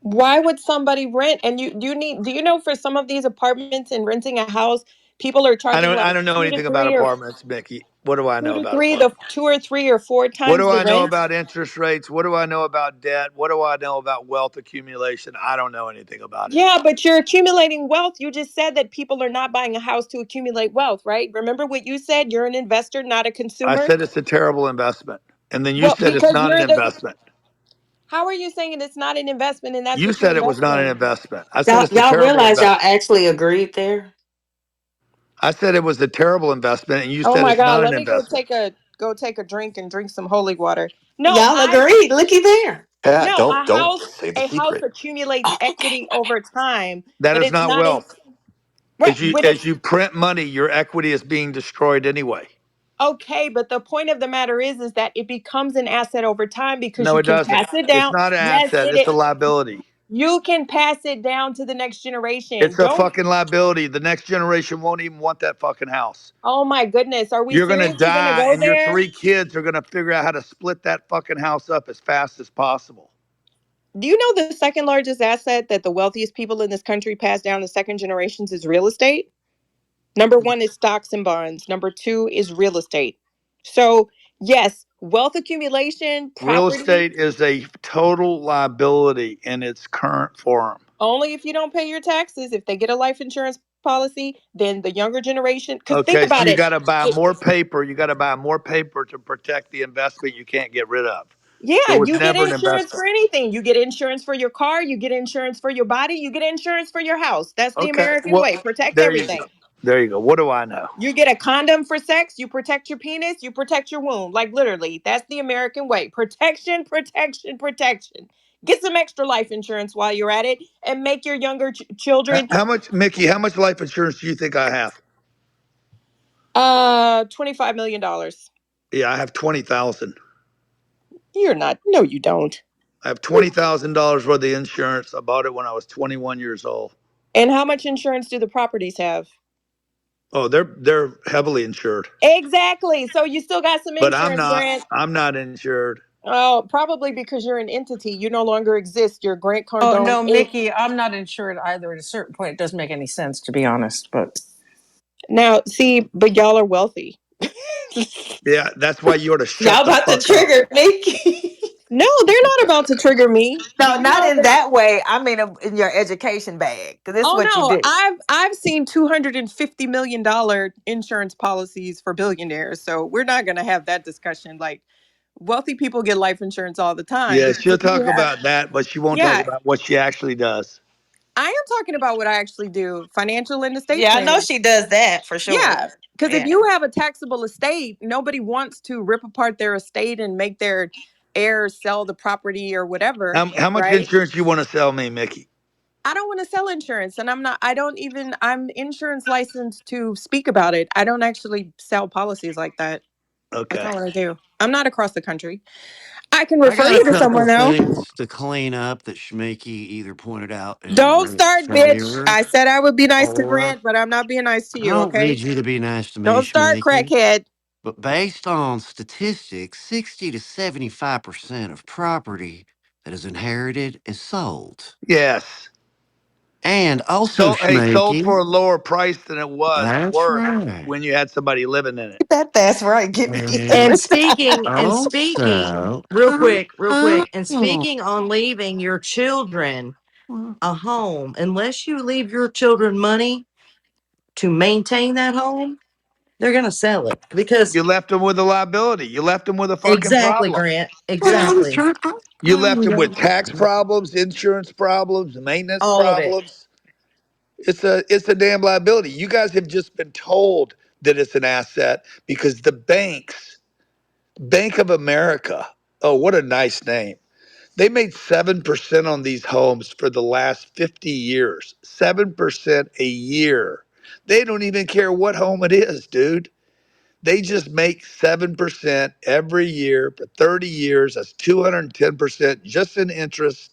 Why would somebody rent? And you need? Do you know for some of these apartments and renting a house, people are charging I like don't know two to anything about three or apartments, Mickey. What do I two know to about three, the apartments? 2 or 3 or 4 What times do the I know rent. about interest rates? What do I know about debt? What do I know about wealth accumulation? I don't know anything about it. Yeah, but you're accumulating wealth. You just said that people are not buying a house to accumulate wealth, right? Remember what you said? You're an investor, not a I consumer. said it's a terrible investment. And then you Well, said it's because not an you're the. investment. How are you saying it's not an investment and that's You what you said it was invest not an in? investment. I said Y'all, it's a y'all terrible realize y'all investment. actually agreed there? I said it was a terrible investment, and you Oh said my it's God, not an let me investment. go take a drink and drink some holy water. No, Y'all I agreed. Looky there. Yeah. no, Don't say the a house secret. accumulates Oh, equity over time, That but is it's not not in wealth. right, but As it's you print money, your equity is being destroyed anyway. okay, but the point of the matter is that it becomes an asset over time because No, you it can doesn't. pass it It's down. not an Yes, asset. it It's a is. liability. You can pass it down to the next generation. It's a Don't. fucking liability. The next generation won't even want that fucking house. Oh my goodness. Are we You're gonna seriously going to die, go and your there? three kids are gonna figure out how to split that fucking house up as fast as possible. Do you know the second largest asset that the wealthiest people in this country pass down to second generations is real estate? Number one is stocks and bonds. Number two is real estate. So, yes, wealth accumulation, Real property, estate is a total liability in its current form. only if you don't pay your taxes. If they get a life insurance policy, then the younger generation, because think Okay, so about you it. got to buy it more paper. You got to buy more paper to protect the investment you can't get rid of. It Yeah, was you get never an insurance investment. for anything. You get insurance for your car, you get insurance for your body, you get insurance for your house. That's the Okay, American well, way. Protect there you go. everything. There you go. What do I know? You get a condom for sex, you protect your penis, you protect your womb. Like literally, that's the American way. Protection, protection, protection. Get some extra life insurance while you're at it and make your younger children How much, Mickey? How much life insurance do you think I have? $25 million. Yeah, I have 20,000. You're not. No, you don't. I have $20,000 worth of insurance. I bought it when I was 21 years old. And how much insurance do the properties have? Oh, they're heavily insured, Exactly. So you still got some but I'm insurance, not. Grant. I'm not insured. Oh, probably because you're an entity. You no longer exist. Your Grant Oh Cardone no, Inc. Mickey, I'm not insured either. At a certain point, it doesn't make any sense, to be honest. But Now, see, but y'all are wealthy. Yeah, that's why you ought to Y'all shut the about to fuck up. trigger me. No, they're not about to trigger me. Do No, you not know in that? that way. I mean, in your education bag, because this is Oh what you no, do. I've seen $250 million insurance policies for billionaires. So we're not going to have that discussion. Like wealthy people get life insurance all the time Yeah, because she'll if you talk have, about that, but she won't talk yeah, about what she actually does. I am talking about what I actually do: financial and estate Yeah, I know planning. she does that for sure. Yeah, because if Yeah. you have a taxable estate, nobody wants to rip apart their estate and make their heirs sell the property or whatever, How much right? insurance you want to sell me, Mickey? I don't want to sell insurance and I'm not, I don't even, I'm insurance licensed to speak about it. I don't actually sell policies like that. That's Okay. not what I do. I'm not across the country. I can I refer got a you to couple someone though. things to clean up that Schmakey either pointed out in Don't Grant's start, bitch. favor I said I would be nice to or Grant, but I'm not being nice to I you, don't need okay? you to be nice to me, Don't start, Schmakey. crackhead. But based on statistics, 60 to 75% of property that is inherited is sold. Yes. And also, So, hey, sold Schmakey, for a lower price than it was that's worth right. when you had somebody living in it. That's right. Get me And every And time. speaking, also, real quick, and speaking on leaving your children a home, unless you leave your children money to maintain that home, they're gonna sell it because You left them with a liability. You left them with a fucking exactly, problem. Grant, well, I'm exactly, trying, You left them with tax I'm- problems, insurance problems, maintenance all of it. problems. It's a damn liability. You guys have just been told that it's an asset because the banks, Bank of America, oh, what a nice name. They made 7% on these homes for the last 50 years. 7% a year. They don't even care what home it is, dude. They just make 7% every year for 30 years. That's 210% just in interest.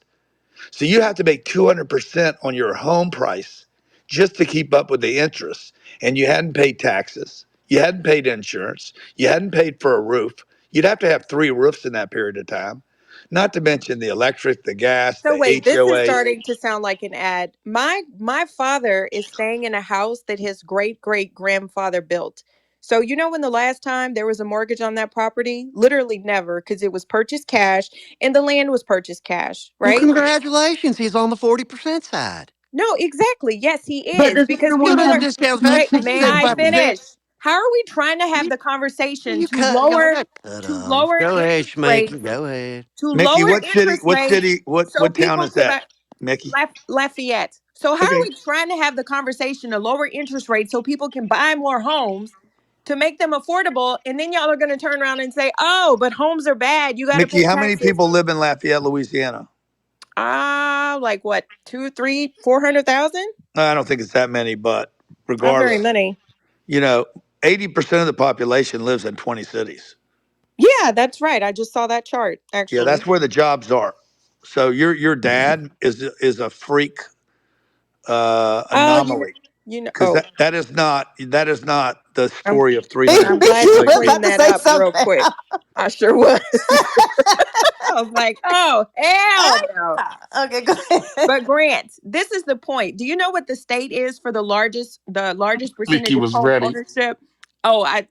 So you have to make 200% on your home price just to keep up with the interest. And you hadn't paid taxes, you hadn't paid insurance, you hadn't paid for a roof. You'd have to have 3 roofs in that period of time, not to mention the electric, the gas, So the wait, this is HOA. starting to sound like an ad. My father is staying in a house that his great great grandfather built. So you know when the last time there was a mortgage on that property? Literally never, because it was purchased cash and the land was purchased cash, well, right? congratulations. He's on the 40% side. No, exactly. Yes, he But is does because Still everyone people doesn't are. have discount back Wait, 60, may I 75%. finish? How are we trying to have You, the conversation you cut, y'all got cut to off. lower Go ahead, interest Schmakey. rates Go ahead. to Mickey, lower what city, interest what rates city, what, so what town people is can that, buy Mickey? Lafayette. So how are Okay. we trying to have the conversation to lower interest rates so people can buy more homes to make them affordable, and then y'all are going to turn around and say, "Oh, but homes are bad. You got to Mickey, pay how many taxes." people live in Lafayette, Louisiana? Like what, two, three, 400,000? I don't think it's that many, but Not very regardless, many. you know, 80% of the population lives in 20 cities. Yeah, that's right. I just saw that chart Yeah, actually. that's where the jobs are. So your dad is a freak Oh, anomaly you know. because Oh, that is not the I'm story of I'm 300 glad You you were enslaved about cleaned to that say up real something. quick. I sure was. I was like, oh hell no. Okay, go ahead. But Grant, this is the point. Do you know what the state is for the largest Mickey percentage of was home ready. ownership? Oh, I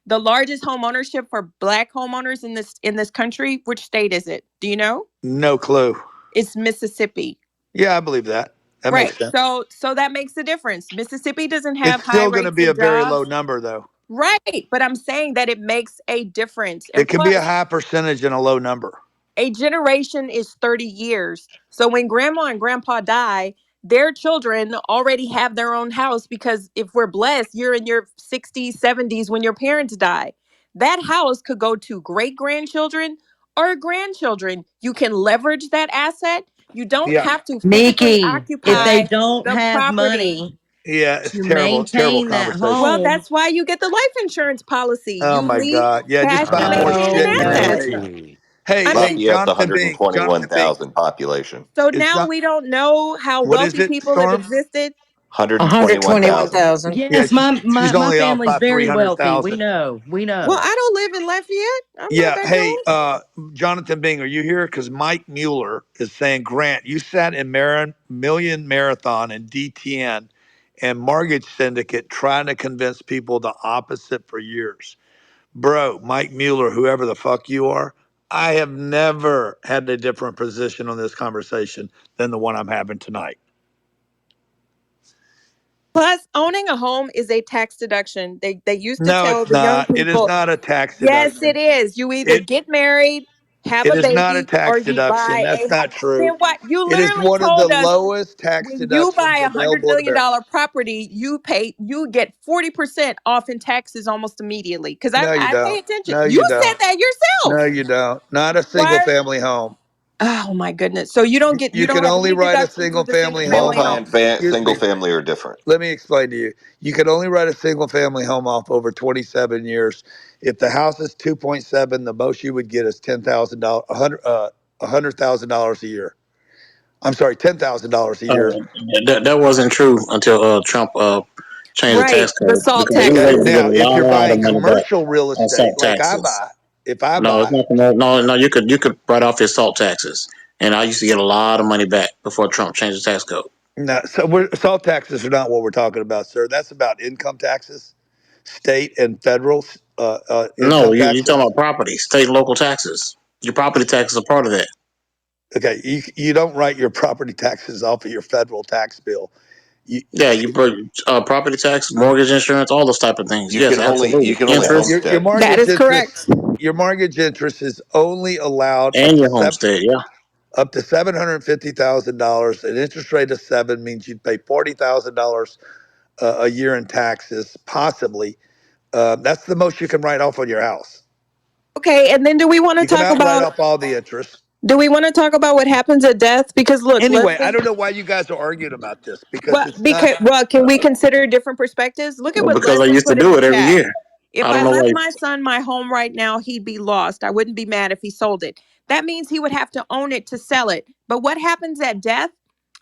the largest home ownership for black homeowners in this country. Which state is it? Do you know? No clue. It's Mississippi. Yeah, I believe that. That Right. makes sense. So that makes a difference. Mississippi doesn't It's have high still going to rates be of a very low jobs. number, though. Right. But I'm saying that it makes a difference. It And can be a plus, high percentage and a low number. a generation is 30 years. So when grandma and grandpa die, their children already have their own house, because if we're blessed, you're in your 60s, 70s when your parents die. That house could go to great grandchildren or grandchildren. You can leverage that asset. You don't Yeah, have to physically Nikki, if yeah, they occupy don't the have property. money yeah. It's to terrible, terrible maintain that conversation. Well, home, that's why you get the life insurance policy. Oh You my leave God. Yeah, just cash to buy more maintain an oh shit and asset. everything. man. Alrighty. I Hey, mean, Lafayette's Jonathan Bing. 121,000 population. so It's now not, we don't know how what is wealthy it, people have Storm? existed. 121,000. 121,000. Yeah, Yes, she's my only off family's by very wealthy. We 300,000. know. We Well, know. I don't live in Lafayette. I'm not Yeah. that Hey, old. Jonathan Bing, are you here? Because Mike Mueller is saying, Grant, you sat in Million Marathon and DTN and Mortgage Syndicate trying to convince people the opposite for years. Bro, Mike Mueller, whoever the fuck you are, I have never had a different position on this conversation than the one I'm having tonight. Plus, owning a home is a tax deduction. They used to No, tell it's the young not. It is people, not a tax yes, it deduction. is. You either It get married, have it a is not a baby, or tax you deduction. buy a That's house. not true. Then what? You It is literally one of the told us lowest tax when you buy deductions $100 available in million America. property, you get 40% off in taxes almost immediately. Because No, you I pay don't. attention. No, You you said don't. that No, yourself. you don't. Not a single Why? family home. Oh my goodness. So you don't You don't can have only any write a deductions single with a single family family home Multi off. and home. Excuse single me. family are different. Let me explain to you. You can only write a single family home off over 27 years. If the house is 2.7, the most you would get is $10,000, $100,000 a year. I'm sorry, $10,000 a year. That wasn't true until Trump changed the Right. tax The code salt because he was Okay. able to taxes. get Now, a if you're lot of buying money back commercial real on estate salt like I taxes. buy, if I No, it's buy, not. No. You could write off your salt taxes, and I used to get a lot of money back before Trump changed the tax code. no, salt taxes are not what we're talking about, sir. That's about income taxes, state and federal No, income you're talking taxes. about property, state and local taxes. Your property taxes are part of that. Okay, you don't write your property taxes off of your federal tax bill. You, Yeah, you put property tax, mortgage insurance, all those type of things. You Yes, can only absolutely. you can only Interest your homestead. That mortgage is interest, correct. your mortgage interest is only allowed and your homestead. Yeah. up to $750,000. An interest rate of 7 means you'd pay $40,000 a year in taxes, possibly. That's the most you can write off on your house. Okay, and then You cannot write off all the interest. do we want to talk about what happens at death? Because look, Anyway, I Leslie, don't know why you guys are arguing about this because it's not. can we consider different perspectives? Look at Well, what because I Leslie used to put in do the it every chat. year. If I don't I know left why. my son my home right now, he'd be lost. I wouldn't be mad if he sold it. That means he would have to own it to sell it. But what happens at death?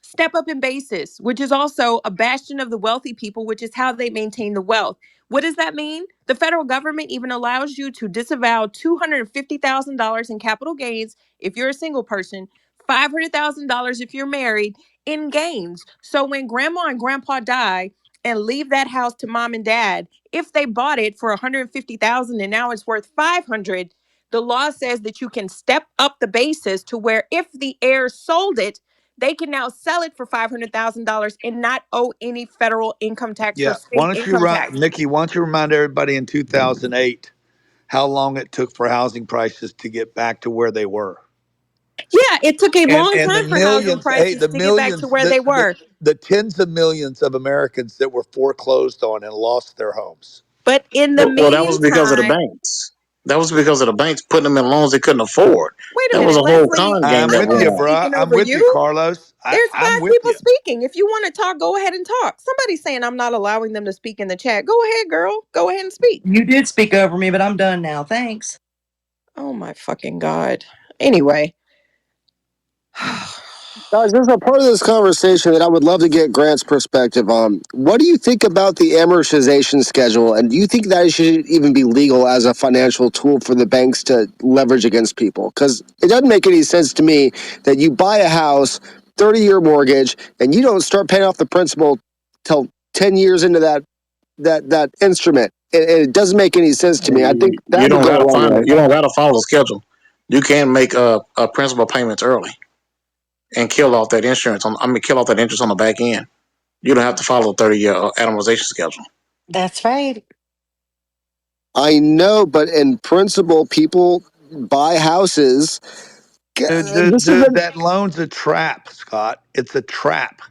Step up in basis, which is also a bastion of the wealthy people, which is how they maintain the wealth. What does that mean? The federal government even allows you to disavow $250,000 in capital gains if you're a single person, $500,000 if you're married in gains. So when grandma and grandpa die and leave that house to mom and dad, if they bought it for 150,000 and now it's worth 500, the law says that you can step up the basis to where if the heirs sold it, they can now sell it for $500,000 and not owe any federal income tax or Yeah. Why state don't you income run, tax. Nikki? Why don't you remind everybody in 2008 how long it took for housing prices to get back to where they were? Yeah, it took a long And the time for housing millions, hey, prices the to get back to millions, where they were. the tens of millions of Americans that were foreclosed on and lost their homes. But in the Well, that was because of the meantime, banks. That was because of the banks putting them in loans they couldn't afford. wait a That was minute, a whole Leslie, con game I'm that with went you, nobody's on. bruh. speaking I'm over with you, you. Carlos. There's I'm five with people you. speaking. If you want to talk, go ahead and talk. Somebody's saying I'm not allowing them to speak in the chat. Go ahead, girl. Go ahead and speak. You did speak over me, but I'm done now. Thanks. Oh my fucking God. Anyway. Guys, there's a part of this conversation that I would love to get Grant's perspective on. What do you think about the amortization schedule, and do you think that it should even be legal as a financial tool for the banks to leverage against people? Because it doesn't make any sense to me that you buy a house, 30-year mortgage, and you don't start paying off the principal till 10 years into that instrument. It doesn't make any sense to me. I think You that would don't go a gotta long find way. it. You don't gotta follow the schedule. You can make a principal payments early and kill off that insurance on. I mean, kill off that interest on the back end. You don't have to follow a 30-year amortization schedule. That's right. I know, but in principle, people buy houses. Dude, This is a that loan's a trap, Scott. It's a trap.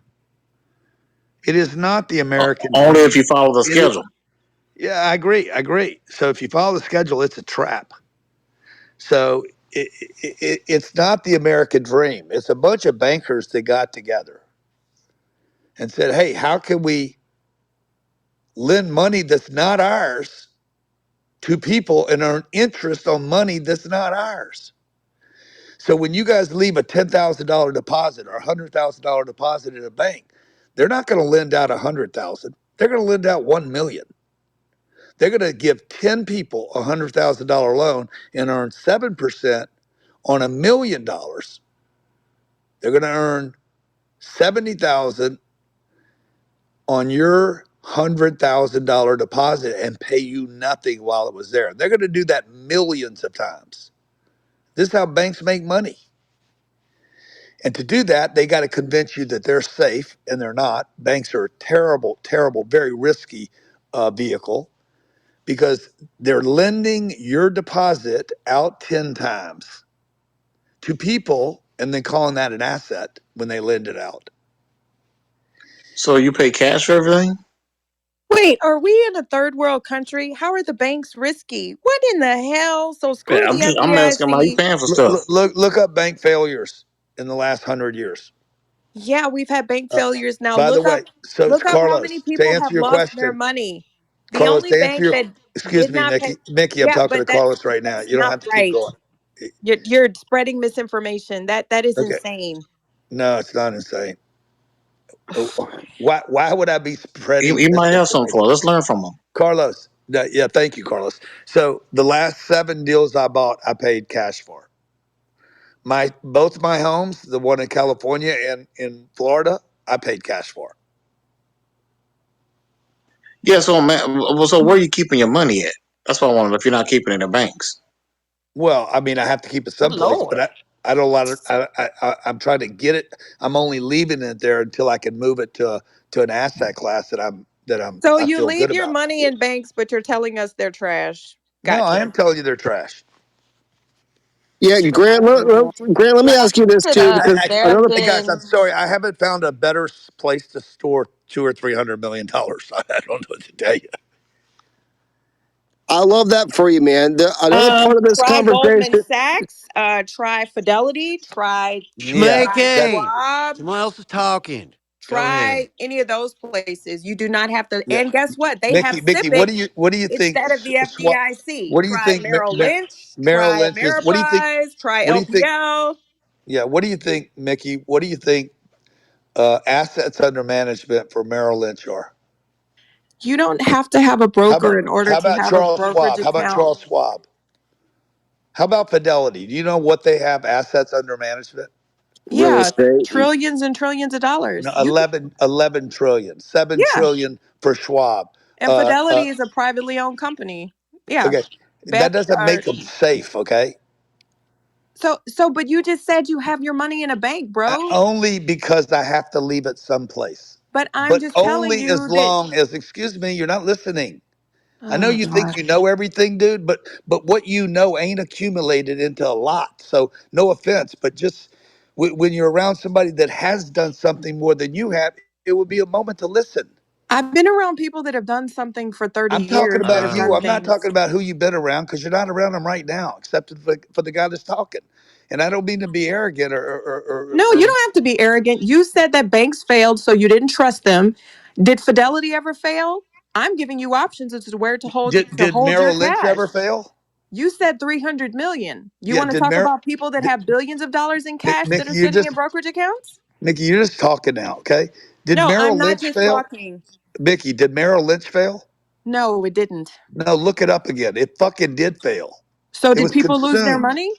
It is not the American Only if dream. you follow the It is, schedule. yeah, I agree. I agree. So if you follow the schedule, it's a trap. So it's not the American dream. It's a bunch of bankers that got together and said, hey, how can we lend money that's not ours to people and earn interest on money that's not ours? So when you guys leave a $10,000 deposit or a $100,000 deposit in a bank, they're not going to lend out 100,000. They're going to lend out 1 million. They're going to give 10 people a $100,000 loan and earn 7% on $1 million. They're going to earn 70,000 on your $100,000 deposit and pay you nothing while it was there. They're going to do that millions of times. This is how banks make money. And to do that, they got to convince you that they're safe, and they're not. Banks are a terrible, terrible, very risky vehicle because they're lending your deposit out 10 times to people and then calling that an asset when they lend it out. So you pay cash for everything? Wait, are we in a third world country? How are the banks risky? What in the hell? So Yeah, screw the I'm asking why you FDIC. paying for Look, stuff. look up bank failures in the last 100 years. Yeah, we've had bank Uh, failures. Now by the way, so it's look up how many Carlos, to people answer have your lost their question, money. The Carlos, only to answer bank your, that excuse did me, not pay. Mickey, I'm Yeah, talking to but Carlos right now. that's You don't not have to keep right. going. You're spreading misinformation. That is Okay. insane. No, it's not insane. Why would I be spreading He might have something for misinformation? us. Let's learn from him. Carlos, yeah, thank you, Carlos. So the last 7 deals I bought, I paid cash for. Both my homes, the one in California and in Florida, I paid cash for. Yeah, so man, so where are you keeping your money at? That's what I wanted. If you're not keeping it in the banks, Well, I mean, I have to keep it Good someplace, but Lord. I don't lot of, I'm trying to get it. I'm only leaving it there until I can move it to an asset class So I you feel good leave your about. money in banks, but you're telling us they're trash. No, I Gotcha. am telling you they're trash. Yeah, Grant, let me ask you this Could too, because there have another Hey guys, I'm been sorry, I haven't found a better place to store $200 or $300 million. I don't know what to tell you. I love that for you, man. Another part of this Try Goldman conversation. Sachs. Try Fidelity. Yeah, Try that's Schmaky! Schwab. Someone else is talking. Go ahead. Try any of those places. You do not have to. yeah. And guess what? They have Mickey, SIPC what do you think? instead of the FDIC. What do you Try think? Merrill Lynch. Merrill Try Lynch is. What do you think? Ameriprise. Try What do you think? LPL. Yeah, what do you think, Mickey? What do you think assets under management for Merrill Lynch are? You don't have to have a broker in order How to about have a Charles brokerage Schwab? How about account. Charles Schwab? How about Fidelity? Do you know what they have assets under management? Real Yeah, estate. trillions and trillions of No, dollars. You can, 11 trillion, 7 yeah. trillion for Schwab. And Uh, uh, Fidelity is a privately owned company. Yeah. okay, that Backed doesn't make them safe. Okay, but you just said you have your money in a bank, bro. only because I have to leave it someplace, But I'm but just telling only as you that, long as, excuse me, you're not listening. I know oh you think God. you know everything, dude, but what you know ain't accumulated into a lot. So no offense, but just when you're around somebody that has done something more than you have, it would be a moment to listen. I've been around people that have done something for 30 I'm talking years that about have you. done I'm not things. talking about who you've been around because you're not around them right now, except for the guy that's talking. And I don't mean to be arrogant No, you don't have to be arrogant. You said that banks failed, so you didn't trust them. Did Fidelity ever fail? I'm giving you options as to where did hold your Merrill Lynch ever cash. fail? You said 300 million. You Yeah, want to talk about people that have billions of dollars in cash that Mickey, are sitting in brokerage accounts? You're just talking now, okay? Did No, I'm Merrill not Lynch just fail? talking. Mickey, did Merrill Lynch fail? No, it didn't. No, look it up again. It fucking did fail. So It did was people lose their consumed. money?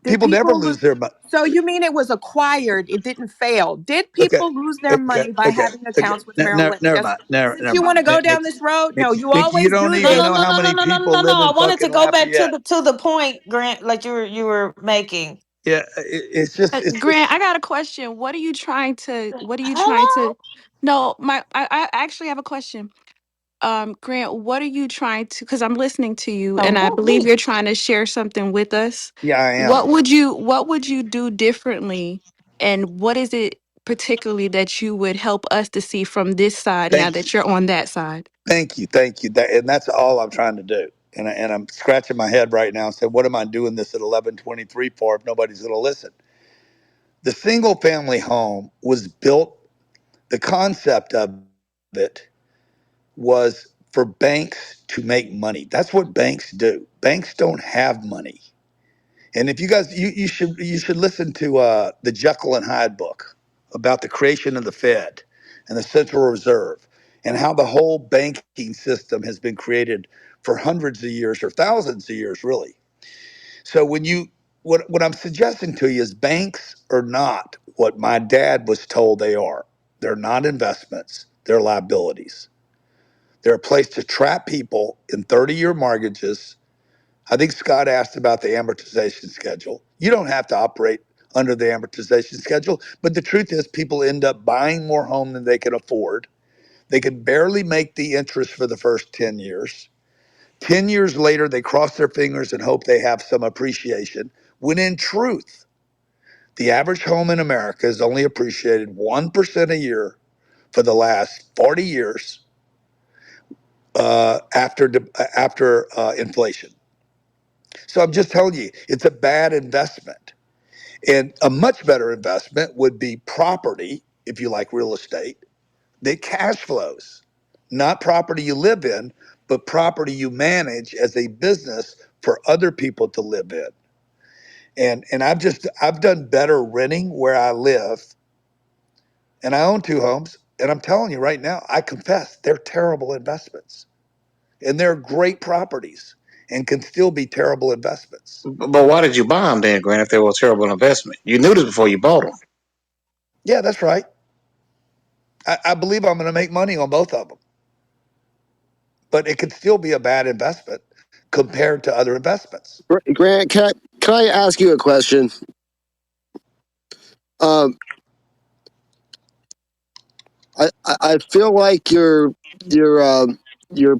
Did People never people lose lose? their money. So you mean it was acquired? It didn't fail. Did Okay, people lose their okay, money by okay, having okay. accounts with Merrill Lynch? Never Yes. mind. Never, Since never you mind. want to go down this road, no, you Mickey, you always don't do no even no this. know no how no no many no no people no no live no. in I wanted to fucking go back Lafayette. to the point, Grant, like you were making. Yeah, it's Grant, just. I got a question. What are you trying to Hello? no, I actually have a question. Grant, what are you trying to, because I'm listening to you No, and I who believe me? you're trying to share something with us. Yeah, I am. What would you do differently? And what is it? particularly that you would help us to see from this side now Thank you. that you're on that side? Thank you. And that's all I'm trying to do. And I'm scratching my head right now and saying, what am I doing this at 11:23 for if nobody's going to listen? The single family home was built. The concept of it was for banks to make money. That's what banks do. Banks don't have money. And if you guys, you should listen to the Jekyll and Hyde book about the creation of the Fed and the Central Reserve and how the whole banking system has been created for hundreds of years or thousands of years, really. So what I'm suggesting to you is banks are not what my dad was told they are. They're not investments. They're liabilities. They're a place to trap people in 30-year mortgages. I think Scott asked about the amortization schedule. You don't have to operate under the amortization schedule, but the truth is people end up buying more home than they can afford. They can barely make the interest for the first 10 years. 10 years later, they cross their fingers and hope they have some appreciation, when in truth, the average home in America has only appreciated 1% a year for the last 40 years after inflation. So I'm just telling you, it's a bad investment. And a much better investment would be property, if you like real estate, that cash flows, not property you live in, but property you manage as a business for other people to live in. And I've done better renting where I live, and I own two homes. And I'm telling you right now, I confess they're terrible investments, and they're great properties, and can still be terrible investments. But why did you buy them then, Grant, if they were a terrible investment? You knew this before you bought them. Yeah, that's right. I believe I'm going to make money on both of them, but it could still be a bad investment compared to other investments. Grant, can I ask you a question? Um, I feel like you're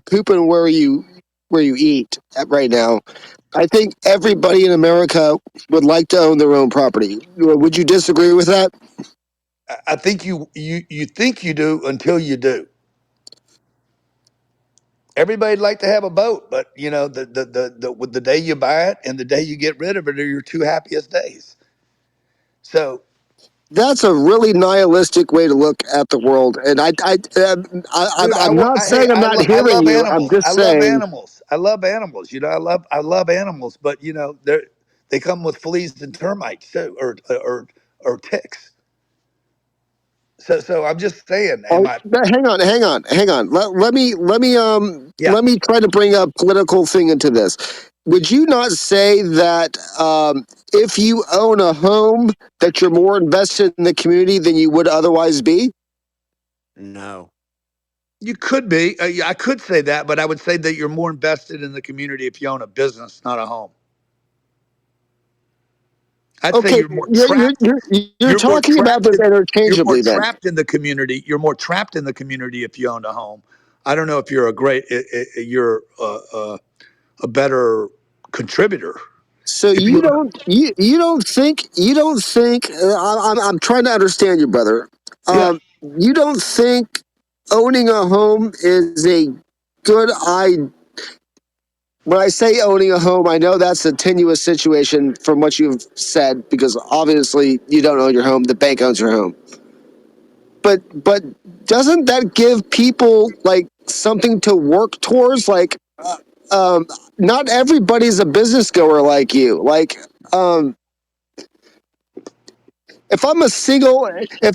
pooping where you eat right now. I think everybody in America would like to own their own property. Would you disagree with that? I think you think you do until you do. Everybody'd like to have a boat, but you know the day you buy it and the day you get rid of it are your two happiest days. So, That's a really nihilistic way to look at the world, and dude, I'm not hey, saying I'm not I hearing love you. I'm animals. just saying. I love animals. You know, I love animals, but you know they come with fleas and termites too, or ticks. So I'm just saying, am Oh, I? hang on. Yeah, Let me try to bring a political thing into this. Would you not say that if you own a home, that you're more invested in the community than you would otherwise be? No. you could be. Yeah, I could say that, but I would say that you're more invested in the community if you own a business, not a home. I'd say Okay, you're more trapped. you're You're more talking about trapped. this You're more interchangeably. Then, trapped in the community. You're more trapped in the community if you owned a home. I don't know if you're a great. You're a better contributor so if you. you don't think I'm trying to understand you, brother. Yeah, You don't think owning a home is a good idea? When I say owning a home, I know that's a tenuous situation from what you've said because obviously you don't own your home; the bank owns your home. But doesn't that give people like something to work towards? Like, um, not everybody's a business goer like you. Like, um, if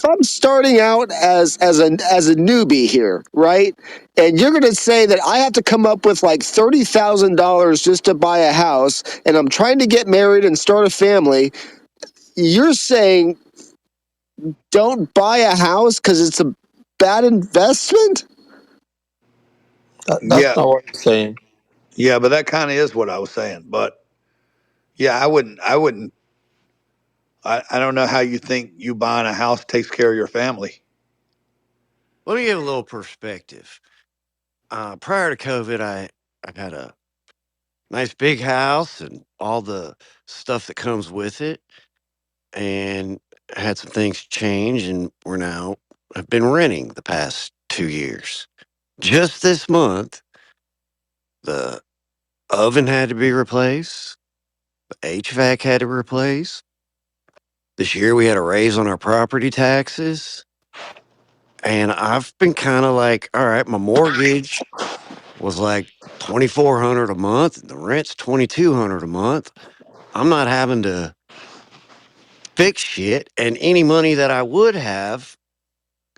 I'm starting out as a newbie here, right? And you're gonna say that I have to come up with like $30,000 just to buy a house, and I'm trying to get married and start a family. You're saying don't buy a house because it's a bad investment? yeah, That's not what I'm saying. yeah. But that kind of is what I was saying. But yeah, I wouldn't. I wouldn't. I don't know how you think you buying a house takes care of your family. Let me give a little perspective. Prior to COVID, I had a nice big house and all the stuff that comes with it. And had some things change, and we're now have been renting the past 2 years. Just this month, the oven had to be replaced. The HVAC had to replace. This year we had a raise on our property taxes. And I've been kind of like, all right, my mortgage was like 2,400 a month. The rent's 2,200 a month. I'm not having to fix shit. And any money that I would have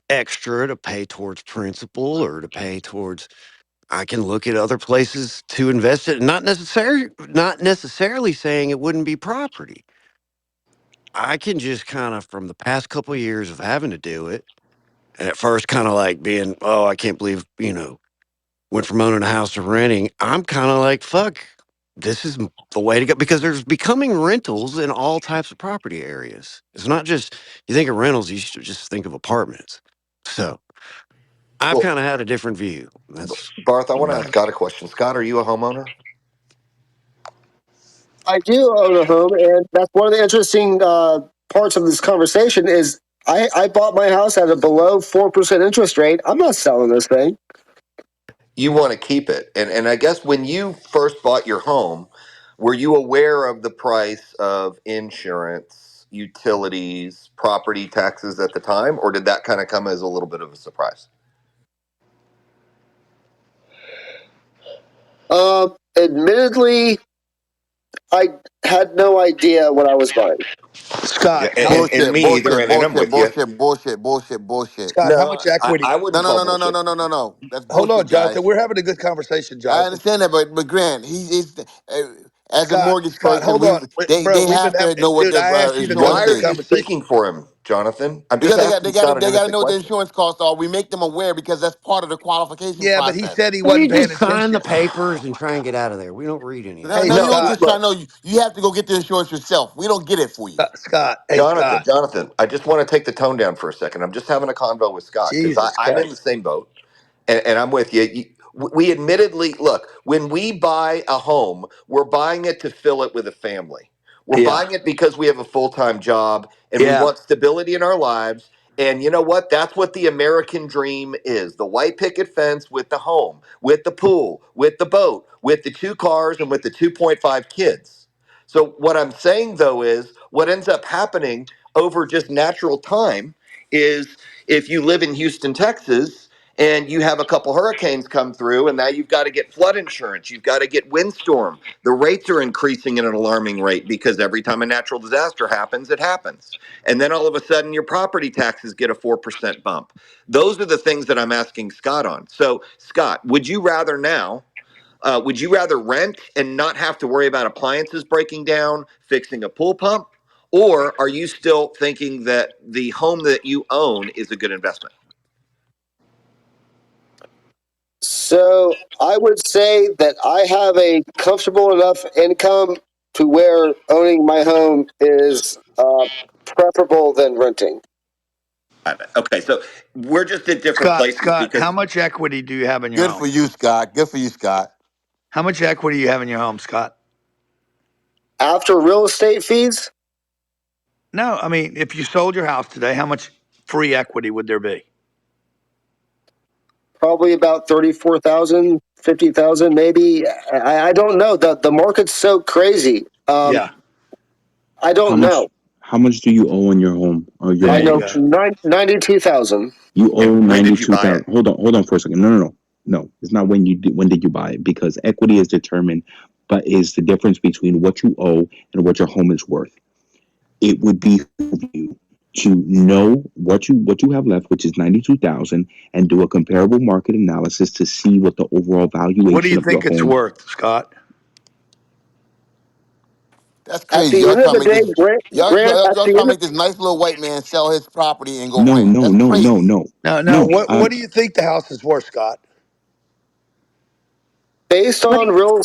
extra to pay towards principal or to pay towards, I can look at other places to invest it. Not necessarily saying it wouldn't be property. I can just kind of, from the past couple of years of having to do it, and at first kind of like being, oh, I can't believe, went from owning a house to renting. I'm kind of like, fuck, this is the way to go because there's becoming rentals in all types of property areas. It's not just, you think of rentals, you should just think of apartments. So I've Well, kind of had a different view. That's Barth, I want to about ask it. Scott a question. Scott, are you a homeowner? I do own a home, and that's one of the interesting parts of this conversation is I bought my house at a below 4% interest rate. I'm not selling this thing. You want to keep it. And I guess when you first bought your home, were you aware of the price of insurance, utilities, property taxes at the time, or did that kind of come as a little bit of a surprise? Admittedly, I had no idea what I was buying. Yeah, Scott, and Bullshit, me either, bullshit, and I'm bullshit, with you. bullshit, bullshit, bullshit, bullshit. Scott, how No, much I, equity? I No, wouldn't no, call no, no, no, bullshit. no, no, no, no. That's Hold on, bullshit, Jonathan. guys. We're having a good conversation, I Jonathan. understand that, but Grant, he's as a mortgage Scott, person, hold on, they bro. We've been have having, to know what dude. the I asked you to have a insurance Why are good you is conversation. speaking for him, Jonathan? I'm just because asking Scott an they got to innocent know what the question. insurance costs are. We make them aware because that's part of the qualification Yeah, but he process. said he Well, you wasn't paying just sign the attention. papers and try and get out of there. We don't read any of No, that Hey, no, you shit. don't Scott, just try. look, No, you have to go get the insurance yourself. We don't get it for you. Scott. Hey, Jonathan, Scott. Jonathan, I just want to take the tone down for a second. I'm just having a convo with Scott because Jesus I'm in the Christ. same boat. And I'm with you. We admittedly look when we buy a home, we're buying it to fill it with a family. We're Yeah, buying it because we have a full time job and we yeah. want stability in our lives. And you know what? That's what the American dream is: the white picket fence with the home, with the pool, with the boat, with the two cars, and with the 2.5 kids. So, what I'm saying though is what ends up happening over just natural time is if you live in Houston, Texas, and you have a couple hurricanes come through and now you've got to get flood insurance, you've got to get windstorm, the rates are increasing at an alarming rate because every time a natural disaster happens, it happens, and then all of a sudden your property taxes get a 4% bump. Those are the things that I'm asking Scott on. So Scott, would you rather rent and not have to worry about appliances breaking down, fixing a pool pump, or are you still thinking that the home that you own is a good investment? So I would say that I have a comfortable enough income to where owning my home is preferable than renting. Okay, so we're just at different places Scott, how because much equity do you have in your Good home? for you, Scott. Good for you, Scott. How much equity do you have in your home, Scott? After real estate fees, No, I mean, if you sold your house today, how much free equity would there be? probably about 34,000, 50,000, maybe. I don't know. The market's so crazy. Yeah, I How don't much? know. How much do you owe on your home or your there I you know mortgage? go. 92,000. You and owe when did you 92 buy thousand. it? Hold on for a second. No, no, no, no. It's not when when did you buy it because equity is determined, but is the difference between what you owe and what your home is worth. It would be you to know what you have left, which is 92,000, and do a comparable market analysis to see what the overall What do valuation you of your think it's home. worth, Scott? That's At crazy. the Y'all end of trying to the make day, this. Grant, at Y'all the trying to end of, make this nice little white man sell his property and go No, rent. no, That's no, no, crazy. no, No, no. no. What do you think the house is worth, Scott? based What do on you, real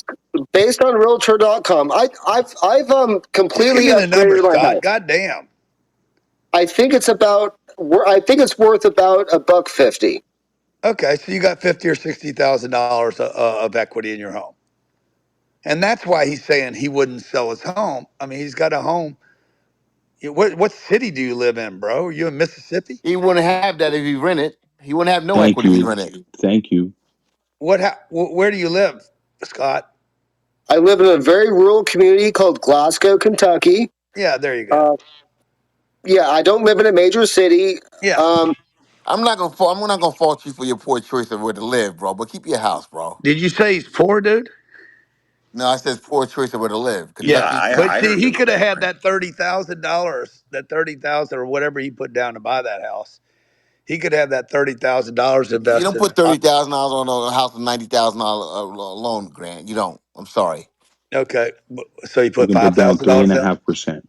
based on realtor.com, I've just give completely me the number, upgraded my Scott. house. God damn. I think it's worth about a buck 50. Okay, so you got 50 or $60,000 of equity in your home, and that's why he's saying he wouldn't sell his home. I mean, he's got a home. What city do you live in, bro? Are you in Mississippi? He wouldn't have that if he rented. He wouldn't have no Thank equity if he you. rented. Thank you. Where do you live, Scott? I live in a very rural community called Glasgow, Kentucky. Yeah, there you go. Uh, yeah, I don't live in a major city. Yeah. Um, I'm not gonna fault you for your poor choice of where to live, bro. But keep your house, bro. Did you say he's poor, dude? No, I said poor choice of where to live. Yeah, Kentucky. but see, he could have had that $30,000, that 30,000 or whatever he put down to buy that house. He could have that $30,000 You don't invested in put a house. $30,000 on a house with $90,000 loan, Grant. You don't. I'm sorry. Okay, so he You put can put down three $5,000 and a down. half percent.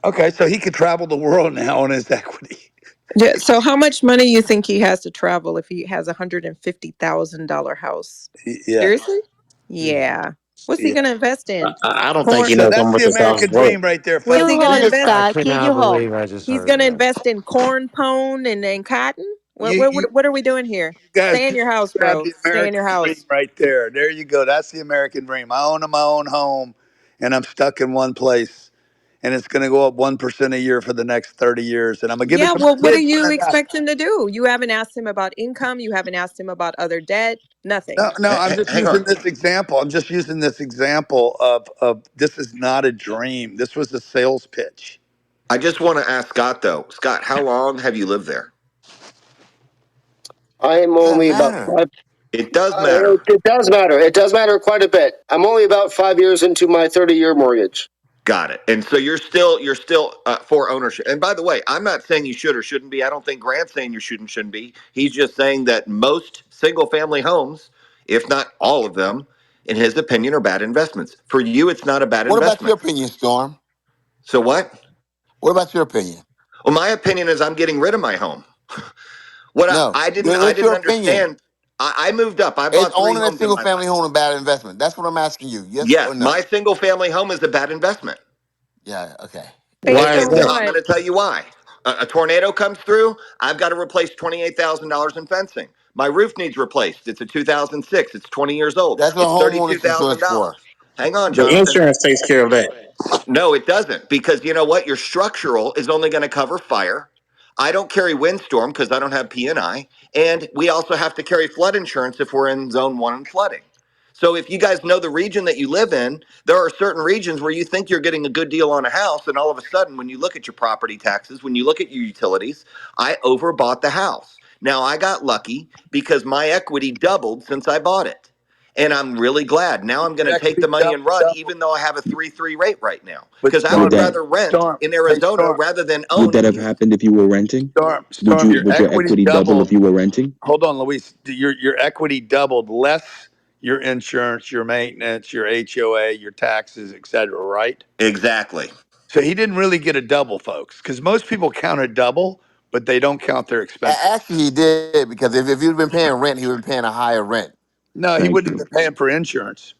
Okay, so he could travel the world now on his equity. Yeah. So how much money you think he has to travel if he has $150,000 house? Yeah, Seriously? Yeah. What's he yeah. gonna invest in? I don't think Corn. he So knows how that's much the his house is American worth. dream right there, What's You he folks. gonna hold it, invest? I Scott. could Keep not you whole. believe I just He's heard gonna that. invest in corn pone and cotton. What You, what you what what are we doing here? guys Stay in just your house, described bro. the Stay in American your dream house. right there. There you go. That's the American dream. I own my own home, and I'm stuck in one place, and it's going to go up 1% a year for the next 30 years, and I'm gonna give it Yeah, to my well, what do kids when you I die. expect him to do? You haven't asked him about income. You haven't asked him about other debt. Nothing. No, no, I'm just Hang using on. this example. I'm just using this example of this is not a dream. This was a sales pitch. I just want to ask Scott though. Scott, how long have you lived there? I am Doesn't only about matter. five. It does matter. It does matter. It does matter quite a bit. I'm only about 5 years into my 30-year mortgage. Got it. And so you're still for ownership. And by the way, I'm not saying you should or shouldn't be. I don't think Grant's saying you shouldn't be. He's just saying that most single family homes, if not all of them, in his opinion, are bad investments. For you, it's not a bad What about investment. your opinion, Storm? So what? What about your opinion? Well, my opinion is I'm getting rid of my home. What No. I What's your didn't opinion? understand. I moved up. I Is bought three owning a homes in single my family life. home a bad investment? That's what I'm asking you. Yes or Yes, my no? single family home is a bad investment. Yeah. Okay. Based Why is on And that? I'm what? going to tell you why. A tornado comes through, I've got to replace $28,000 in fencing. My roof needs replaced. It's a 2006. It's 20 years old. That's what It's homeowners insurance for. $32,000. Hang on, The Jonathan. insurance takes care of that. No, it doesn't, because you know what? Your structural is only going to cover fire. I don't carry windstorm because I don't have P&I, and we also have to carry flood insurance if we're in zone 1 and flooding. So if you guys know the region that you live in, there are certain regions where you think you're getting a good deal on a house, and all of a sudden when you look at your property taxes, when you look at your utilities, I overbought the house. Now I got lucky because my equity doubled since I bought it. And I'm really glad. Now I'm going Your to take equity the money and run, double. even though I have a 3.3 rate right now, But because I Would would storm, that rather rent storm, in hey Arizona storm, rather than would own that in have Houston. happened if you were renting? storm. Your Would your equity equity double if doubled. you were renting? Hold on, Luis. Your equity doubled less your insurance, your maintenance, your HOA, your taxes, etc. Right? Exactly. So he didn't really get a double, folks, because most people count a double, but they don't count their expenses. Actually, he did because if you'd been paying rent, he would have been paying a higher rent. No, he Thank wouldn't have you. been paying for insurance.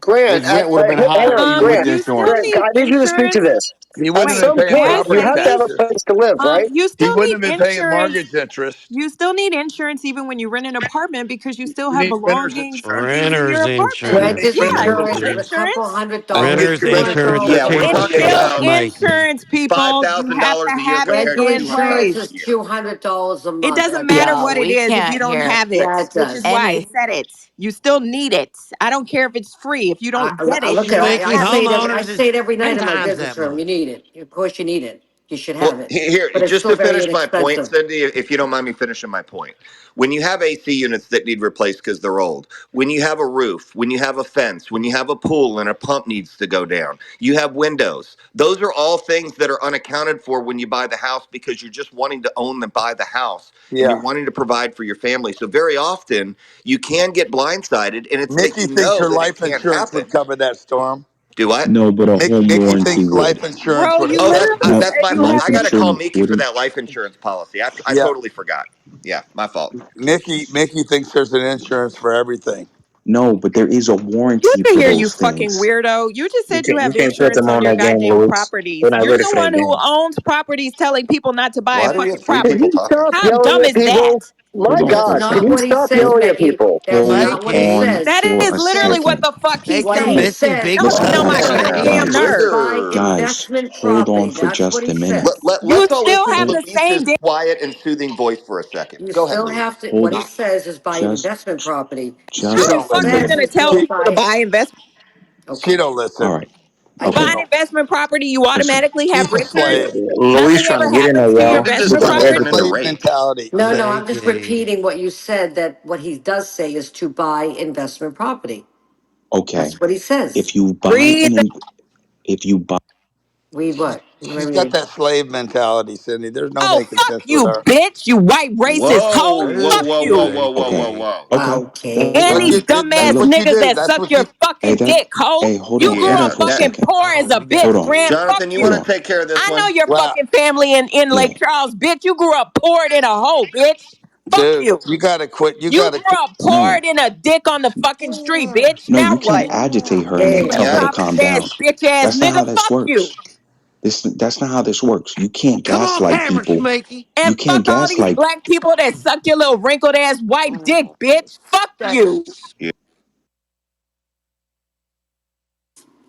Grant, His rent would have been hang higher on, even with Grant. the You still insurance. Grant, need I need you to speak to insurance. this. He At wouldn't have Wait, been some paying wait point, a you property have to second. have a taxes. place to live, right? You He still wouldn't need have been paying insurance. mortgage interest. You still need insurance even when you rent an apartment because you still You have need renter's belongings and insurance. things in your Renter's apartment. You insurance. need Renter's Yeah, renter's you insurance need is a insurance. couple insurance. I can get $100. Renter's you renter's That's insurance all. will Yeah, insurance we're take for the It's talking $28. still piss, about Mikey. insurance, people. You have $5,000 to a year have it compared Rental to in insurance place. is $200 a year. $200 a It month. doesn't That's matter it. what Y'all, it we is if you can't don't hear have it, Yeah, it which is does. why I any. said it. You still need it. I don't care if it's free. If you don't get I it, look you at. don't Mickey, I have say it. it every. I homeowners, say it's it every night 10 in my times business that room. You much. need it. Of course, you need it. You should Well, have it, here, but it's just still to very finish my point, inexpensive. Cindy, if you don't mind me finishing my point. When you have AC units that need replaced because they're old, when you have a roof, when you have a fence, when you have a pool and a pump needs to go down, you have windows. Those are all things that are unaccounted for when you buy the house because you're just wanting to own and buy the house and you're Yeah. wanting to provide for your family. So very often you can get blindsided and it's that Mickey you thinks know your that it life can't insurance happen. would cover that storm. Do what? No, but a home Mickey warranty thinks life would. insurance Bro, would you Oh, cover literally it. No, that's said my you fault. have life I it. got to call insurance Miki for wouldn't. that life insurance policy. I Yeah. totally forgot. Yeah, my fault. Mickey thinks there's an insurance for everything. No, but there is a Look warranty at for here, you those fucking things. weirdo. You just said you You have can't put insurance them on on your that game, goddamn Louis. They're properties. not You're ready the for that one who game. owns properties telling people not to buy a Why do we fucking have three people Can property. you talking? stop How yelling dumb at is that? people? My That's gosh, can not you what he stop says, yelling at Becky. people? That's not Hold what he Mikey. on That says. for is a literally what second. the fuck he What Hey, he said. listen, says big Y'all is getting that on you my should Guys, goddamn invest, nerves. buy Trigger. guys, investment hold on property. for That's what just he a minute. says. You Let's all still listen have to Hold, the same Lisa's quiet and soothing voice for a second. You Go ahead, still Lise. have to, what he hold, says is buy just, investment property. She How just the don't a fuck you listen. minute. gonna Says tell don't She people to buy. buy investment? She Okay. don't All listen. right. I Buy Okay. an do. investment property, you Listen. automatically have She's a renters. slave. Luis Nothing trying ever to get in there, happens to your y'all. Look at this We're investment trying to That's a property. investment in the educate. slave rate. mentality. No, no, I'm just Becky. repeating what you said, that what he does say is to buy investment property. Okay. That's what he says. If you buy Read an, the if you buy, We what? She's got that slave mentality, Cindy. There's no oh making fuck sense with you, her. bitch, you white racist Whoa, hoe. whoa, Fuck Ooh, whoa, whoa, you. whoa, whoa, whoa, okay. Becky. whoa. Okay. And But these Okay. Hey, dumbass that's look. what you niggas do. that That's suck what your you. Hey, fucking that. dick, hoe. Hey, You grew hold on up Yeah, for a that fucking second. poor as Oh, a we got Hold bitch, on. Grant. Fuck Jonathan, you Hold want you. to on. take care of this I know one? your Wow, fucking family in Yeah. Lake Charles, bitch. You grew up poor in a hoe, bitch. Fuck dude, you. you gotta quit. You You gotta. grew up No. poured in a dick on the fucking street, bitch. No, Now you can't what? agitate her and Yeah, then You yeah, tell ain't her to right. popping calm ass, down. bitch ass That's not nigga. how this Fuck you. works. That's not how this works. You can't Come on, gaslight hammer, people. Smakey. You And can't fuck all these gaslight. black people that suck your little wrinkled ass white dick, bitch. Fuck you. That's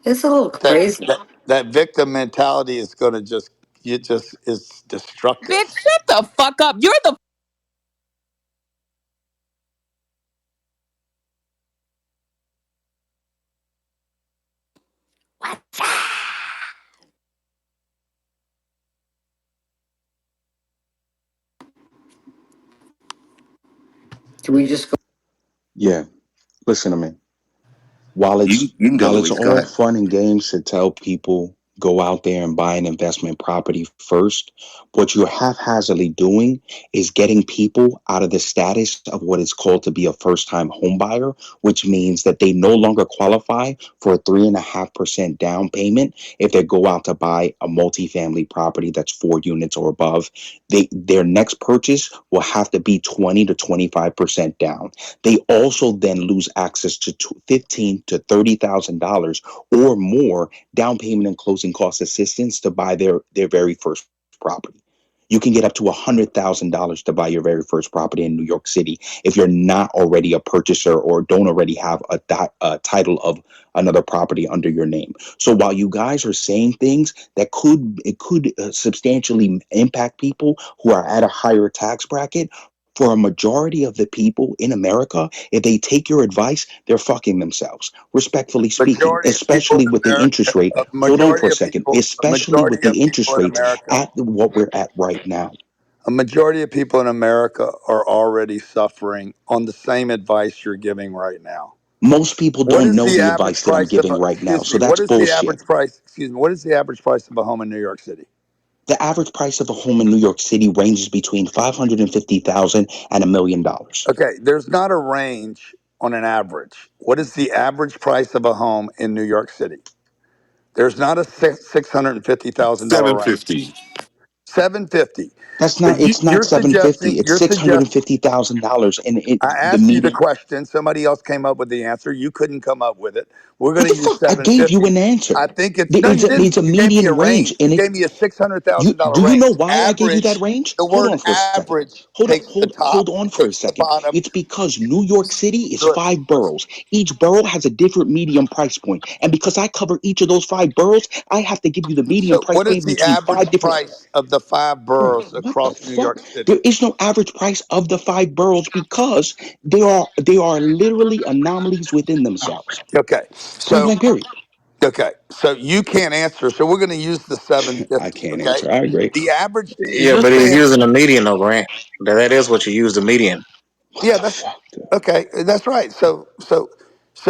It's a little That crazy. that victim mentality is gonna just. It just is destructive. Bitch, shut the fuck up. You're the Can we just go? Yeah. Listen to me. while You, it's you can go, while it's Luis. Go all ahead. fun and games to tell people go out there and buy an investment property first, what you're haphazardly doing is getting people out of the status of what is called to be a first-time home buyer, which means that they no longer qualify for a 3.5% down payment if they go out to buy a multifamily property that's 4 units or above. Their next purchase will have to be 20 to 25% down. They also then lose access to $15,000 to $30,000 or more down payment and closing cost assistance to buy their very first property. You can get up to $100,000 to buy your very first property in New York City if you're not already a purchaser or don't already have a title of another property under your name. So while you guys are saying things that could substantially impact people who are at a higher tax bracket, for a majority of the people in America, if they take your advice, they're fucking themselves. Respectfully speaking, Majority of people especially in with the America, interest rate. Hold on for a second. a Especially with majority of the people interest in rates America, at what we're at right now. a majority of people in America are already suffering on the same advice you're giving right now. Most people What don't is know the the average advice that I'm price of? giving right now. Excuse So me. that's What is the bullshit. average price? Excuse me. What is the average price of a home in New York City? The average price of a home in New York City ranges between $550,000 and $1 million. Okay, there's not a range on an average. What is the average price of a home in New York City? There's not a $650,000 range. 750. 750. That's So not. It's not you're seven suggesting fifty. It's you're six hundred and suggesting. fifty thousand dollars, and I the asked you the median. question. Somebody else came up with the answer. You couldn't come up with it. We're What going the to use fuck? I gave you 750. an answer. I think it's no, you It's didn't. a You gave me a median range, range. and You it. gave me a six hundred You thousand dollar do you know range. why I gave you that Average. range? The Hold word on for a second. average takes the Hold top, on for a takes the second. bottom. It's because New York City is Look, 5 boroughs. Each borough has a different median price point, and because I cover each of those 5 boroughs, I have to give you the median so, price what is point the between average five different. price of the five Bro, boroughs what the across New York fuck? City? There is no average price of the 5 boroughs because they are literally anomalies within themselves. Okay, Point so blank. Period. okay, so you can't answer. So we're going to use the I 750. can't Okay, answer. I agree. the average. Yeah, You're but he's saying, using the median though, Grant. That is what you use the median. What yeah, the that's fuck, dude? okay. That's right. So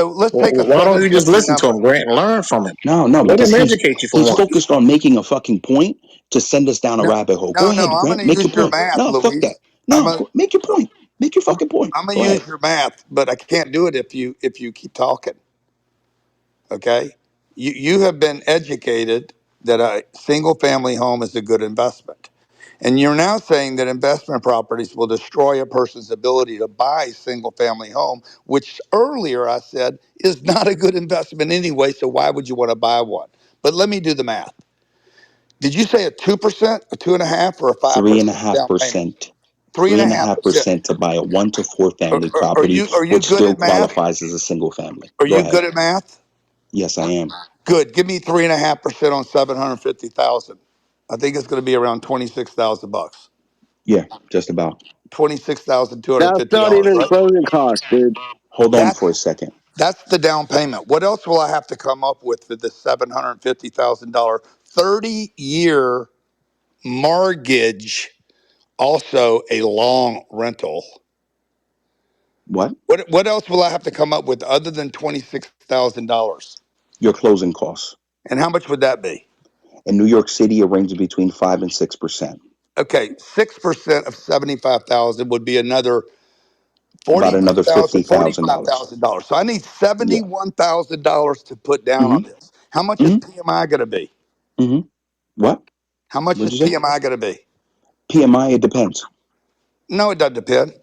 let's take a Why don't you just 750 listen to number. him, Grant, and learn from him? No, Let because him educate you for he's once. focused on making a fucking point to send us down a No, rabbit hole. Go no, no. ahead, I'm Grant. going to Make your use your point. math, No, fuck that. Luis. I'm No, a, make your point. Make your fucking point. I'm going Go to ahead. use your math, but I can't do it if you keep talking. Okay, you have been educated that a single family home is a good investment. And you're now saying that investment properties will destroy a person's ability to buy a single family home, which earlier I said is not a good investment anyway. So why would you want to buy one? But let me do the math. Did you say a 2%, a 2.5%, or a Three and a 5% half down payment? percent. Three Three and a and a half half percent. percent to buy a 1 to 4 Are, family are, are property, you are you which good still at math? qualifies as a single family. Are Go you ahead. good at math? Yes, I am. Good. Give me 3.5% on 750,000. I think it's going to be around 26,000 bucks. Yeah, just about. That's not $26,250, even right? closing costs, dude. Hold on for a That's second. that's the down payment. What else will I have to come up with for the $750,000 30-year mortgage? Also a long rental. What? What else will I have to come up with other than $26,000? Your closing costs. And how much would that be? In New York City, it ranges between 5 and 6%. Okay, 6% of 75,000 would be another About another 42,000, $50,000. $45,000. So I need Yeah. $71,000 to put down on Mm-hmm. this. How much is Mm-hmm. PMI going to be? Mm-hmm. What? How much What'd is you say? PMI going to be? PMI, it depends. No, it doesn't depend.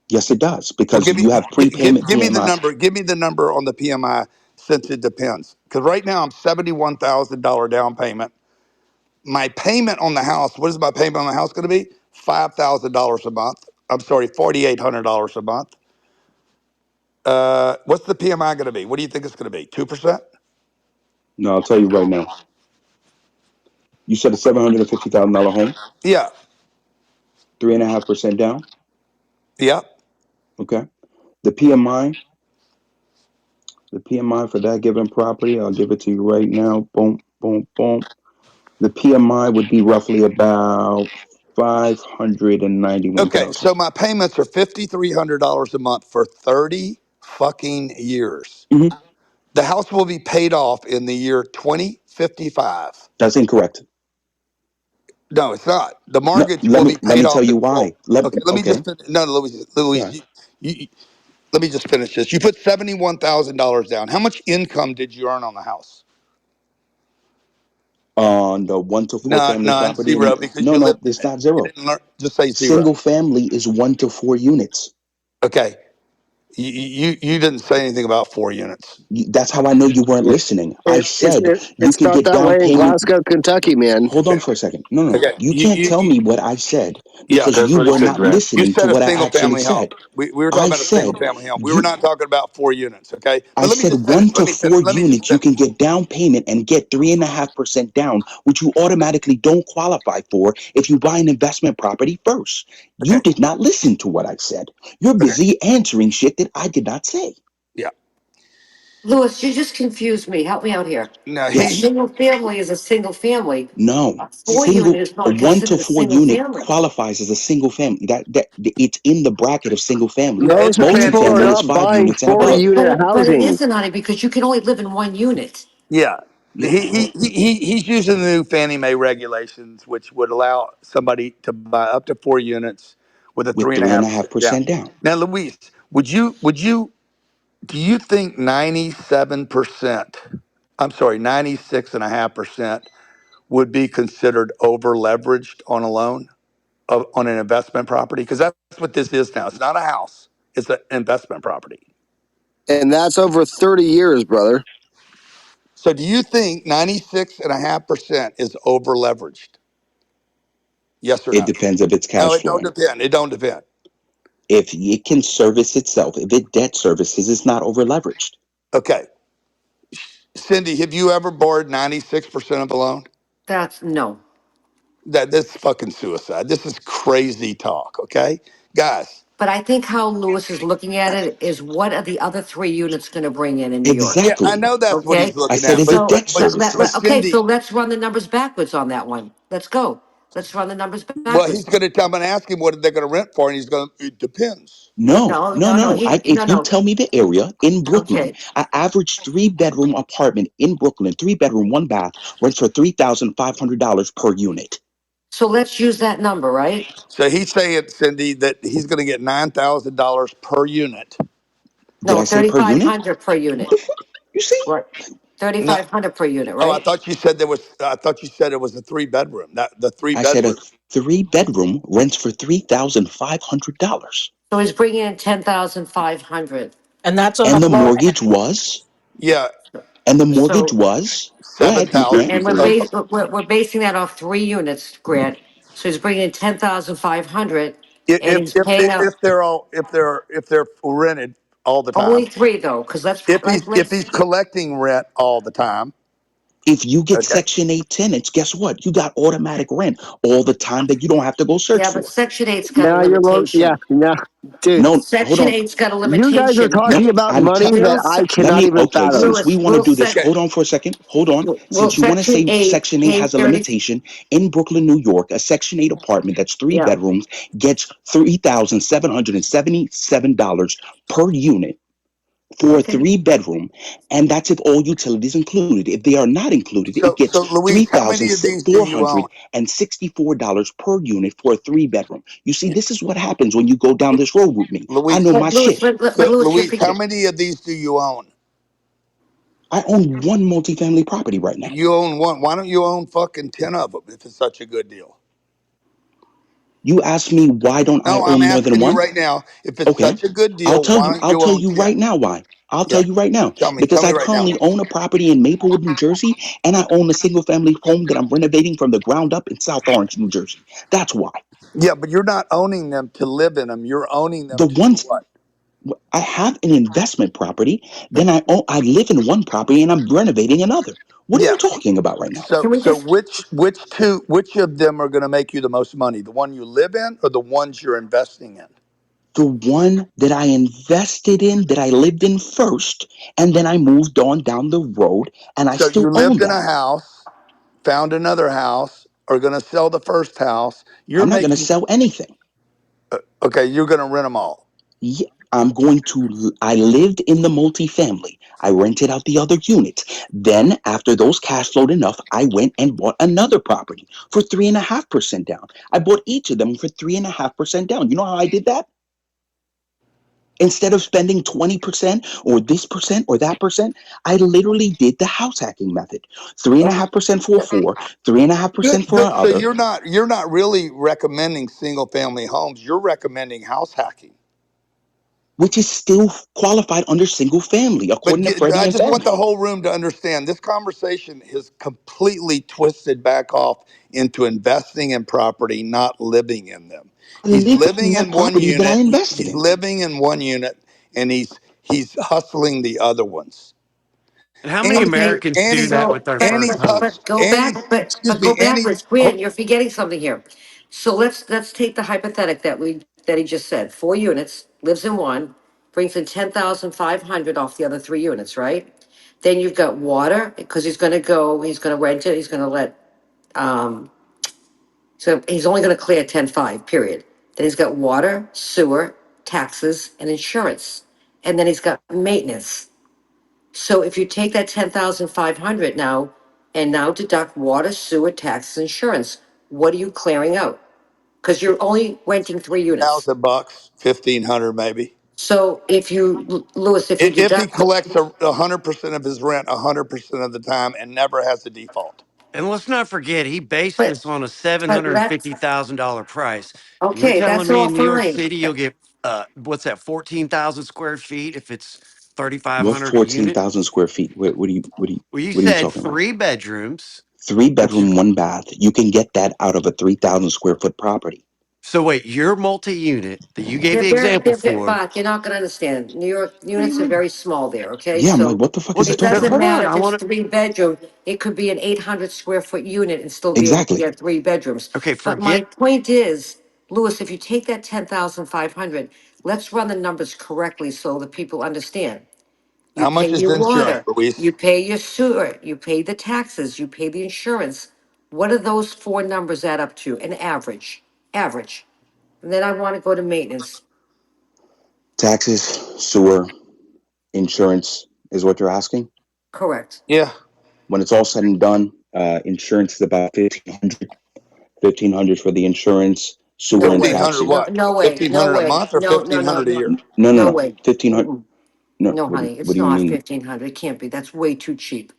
Yes, it does. Well, Because you have prepayment give me the PMI. number. Give me the number on the PMI since it depends. Because right now I'm $71,000 down payment. My payment on the house. What is my payment on the house going to be? $5,000 a month. I'm sorry, $4,800 a month. What's the PMI going to be? What do you think it's going to be? 2%? No, I'll tell you right now. You said a $750,000 home, Yeah. 3.5% down. Yeah. Okay. The PMI, the PMI for that given property, I'll give it to you right now. Boom, boom, boom. The PMI would be roughly about 591 Okay. thousand. So my payments are $5,300 a month for 30 fucking years. Mm-hmm. The house will be paid off in the year 2055. That's incorrect. No, it's not. The No, mortgage let will me be let paid me tell off in you full. why. Okay, let me just Okay. no, Louise, Yeah. let me just finish this. You put $71,000 down. How much income did you earn on the house? On the 1 to 4 family None, property, zero, and because no, you no, lived in it's it. not You zero. didn't learn. Just say zero. Single family is 1 to 4 units. Okay, you didn't say anything about 4 units. That's how I know you weren't listening. I said you It's could not get that down way in payment. Glasgow, Kentucky, man. Hold on for a second. No, no, Okay, you can't tell me what I said yeah. because That's you what he were said, not Grant. You listening to said a what I single actually family home. said. We were I talking about a single said family home. We were you. not talking about 4 units. Okay, I but let me said just finish. one to four Let me just units you finish. can get down payment and get 3.5% down, which you automatically don't qualify for if you buy an investment property first. Okay, You did not listen to what I said. You're okay, busy answering shit that I did not say. yeah. Lewis, you just confused me. Help me out here. No, A Yes. single family is a single family. No. A four Single unit is a not one to considered a four single unit family. qualifies as a single family. That it's in the bracket of single family. no, it Most depends. people are Multifamily is not five buying units and But four above. unit it housing. isn't, honey, because you can only live in one unit. Yeah. Yeah. He's using the new Fannie Mae regulations, which would allow somebody to buy up to 4 units with a three With and a three half and a half percent down. percent down. Now, Luis, do you think 97%, I'm sorry, 96.5% would be considered over leveraged on a loan on an investment property? Because that's what this is now. It's not a house, it's an investment property. And that's over 30 years, brother. So do you think 96.5% is over leveraged? Yes or It no? depends if it's No, cash it don't flowing. depend. It don't depend. If it can service itself, if it debt services, it's not over leveraged. Okay. Cindy, have you ever borrowed 96% of a loan? That's no. That's fucking suicide. This is crazy talk, okay? Guys, But I think how Lewis is looking at it is what are the other three units going to bring in New York? yeah, I Exactly. know that's what he's Okay. I looking said at, if it So debt but services. okay. So Cindy, let's run the numbers backwards on that one. Let's go. Let's run the numbers well, he's backwards. going to come and ask him what they're going to rent for, and he's going to, it depends. No, No, no, no, no. no. If No, you no. tell me the area in Brooklyn, Okay. an average 3 bedroom apartment in Brooklyn, 3 bedroom, 1 bath, rents for $3,500 per unit. So let's use that number, right? So he's saying, Cindy, that he's going to get $9,000 per unit. Did No, I say per unit? 3,500 per What unit. the fuck? You see? Right. No, 3,500 per unit, oh, I right? thought you said there was. I thought you said it was a 3 bedroom. That the three I said a bedroom. 3 bedroom rents for $3,500. So he's bringing in 10,500. And that's on a And the floor. mortgage was, Yeah, and the mortgage So was, go seven ahead, thousand. Grant, and you can go. we're basing that off three units, Grant. So he's bringing in 10,500. and he's paying out If they're rented all the only time, three though, because if let's he's collecting rent all the time, If you get okay. Section 8 tenants, guess what? You got automatic rent all the time that you don't have to go search yeah, but for. Section 8's got a Now you're yeah, limitation. no, dude. No, hold Section on. 8's got a You guys are limitation. No, talking about I'm money telling. that Will I Let cannot me. even Okay, fathom. since we Lewis, want to do this, Sec hold on for a second. Hold on. will Since you want to Section say 8 Section 8 pay has a 30? limitation, in Brooklyn, New York, a Section 8 apartment that's three Yeah, bedrooms gets $3,777 per unit for a okay. three bedroom, and that's if all utilities included. If they are not included, it gets So three Luis, how thousand many of these do four you own? hundred and sixty-four dollars per unit for a three bedroom. You see, this is what happens when you go down this road with me. I know Luis, my shit. But Lewis, you're Luis, how forget. many of these do you own? I own one multifamily property right now. You own one. Why don't you own fucking 10 of them if it's such a good deal? You ask me why don't I No, I'm own more than asking you one? right now. If it's Okay, such a good I'll deal, tell why you. don't I'll you tell own you 10? right now why. I'll Yeah. tell you right now Tell me. because Tell me I right now. currently own a property in Maplewood, New Jersey, and I own a single family home that I'm renovating from the ground up in South Orange, New Jersey. That's why. Yeah, but you're not owning them to live in them. You're owning them The to do ones what? I have an investment property, then I live in one property and I'm renovating another. What are Yeah. you talking about right now? So Can we so just which of them are going to make you the most money? The one you live in or the ones you're investing in? The one that I invested in, that I lived in first, and then I moved on down the road, and I So you still own lived in that. a house, found another house, are going to sell the first house. You're I'm not going to making sell anything. okay. You're going to rent them all. Yeah, I lived in the multifamily. I rented out the other units. Then, after those cash flowed enough, I went and bought another property for 3.5% down. I bought each of them for 3.5% down. You know how I did that? Instead of spending 20% or this percent or that percent, I literally did the house hacking method. Three and a Okay. half percent for four, 3.5% Good. for Good. So another, you're not really recommending single family homes. You're recommending house hacking. which is still qualified under single family, But according to Freddie I and just want Fannie. the whole room to understand this conversation has completely twisted back off into investing in property, not living in them. I He's live living in in that one property that I unit. invested He's in. living in one unit, and he's hustling the other ones. And how And many he's okay? Americans and do he's that So, with their and first he's homes? go and he's back, excuse go me. And he backwards, Grant. You're forgetting something here. So let's take the hypothetic that he just said. 4 units, lives in one, brings in 10,500 off the other 3 units, right? Then you've got water because he's gonna rent it. He's gonna let um. So he's only gonna clear 10.5. Period. Then he's got water, sewer, taxes, and insurance, and then he's got maintenance. So if you take that 10,500 now and now deduct water, sewer, taxes, insurance, what are you clearing out? Because you're only renting 3 units. $1,000, 1,500 maybe. So if you, Lewis, if you If he deduct, collects 100% of his rent 100% of the time and never has a default. And let's not forget, he based but this on a but that's $750,000 price. And you're okay. telling That's me all in New York fine. City you'll get what's that, 14,000 square feet if it's What's 3,500 a unit? 14,000 square feet? Well, you What are you said talking about? three bedrooms, Three which is bedroom, one bath. You can get that out of a 3,000 square foot property. so wait, your multi-unit that you gave They're the very, example they're, for. Bach, you're not going to understand. New York units are very small there. Okay, Yeah, I'm like, so what the fuck Well, is he it talking doesn't about? hold matter on, if I it's want to. 3 bedroom. It could be an 800 square foot unit and still be able to Exactly. get 3 bedrooms. Okay, But my forget. point is, Louis, if you take that 10,500, let's run the numbers correctly so the people understand. You How pay much is your insurance, water, Luis? you pay your sewer, you pay the taxes, you pay the insurance. What do those four numbers add up to? An average. Average. And then I want to go to maintenance. Taxes, sewer, insurance is what you're asking. Correct. Yeah. When it's all said and done, insurance is about 1,500 for the insurance, sewer, No and 1,500 way. taxes. No, what? no way. No 1,500 a way. month or No, no, no, 1,500 a no. year? No, no, No no. way. 1,500. Mm-mm. No, No, honey, what it's do you not mean? 1,500. It can't be. That's way too cheap.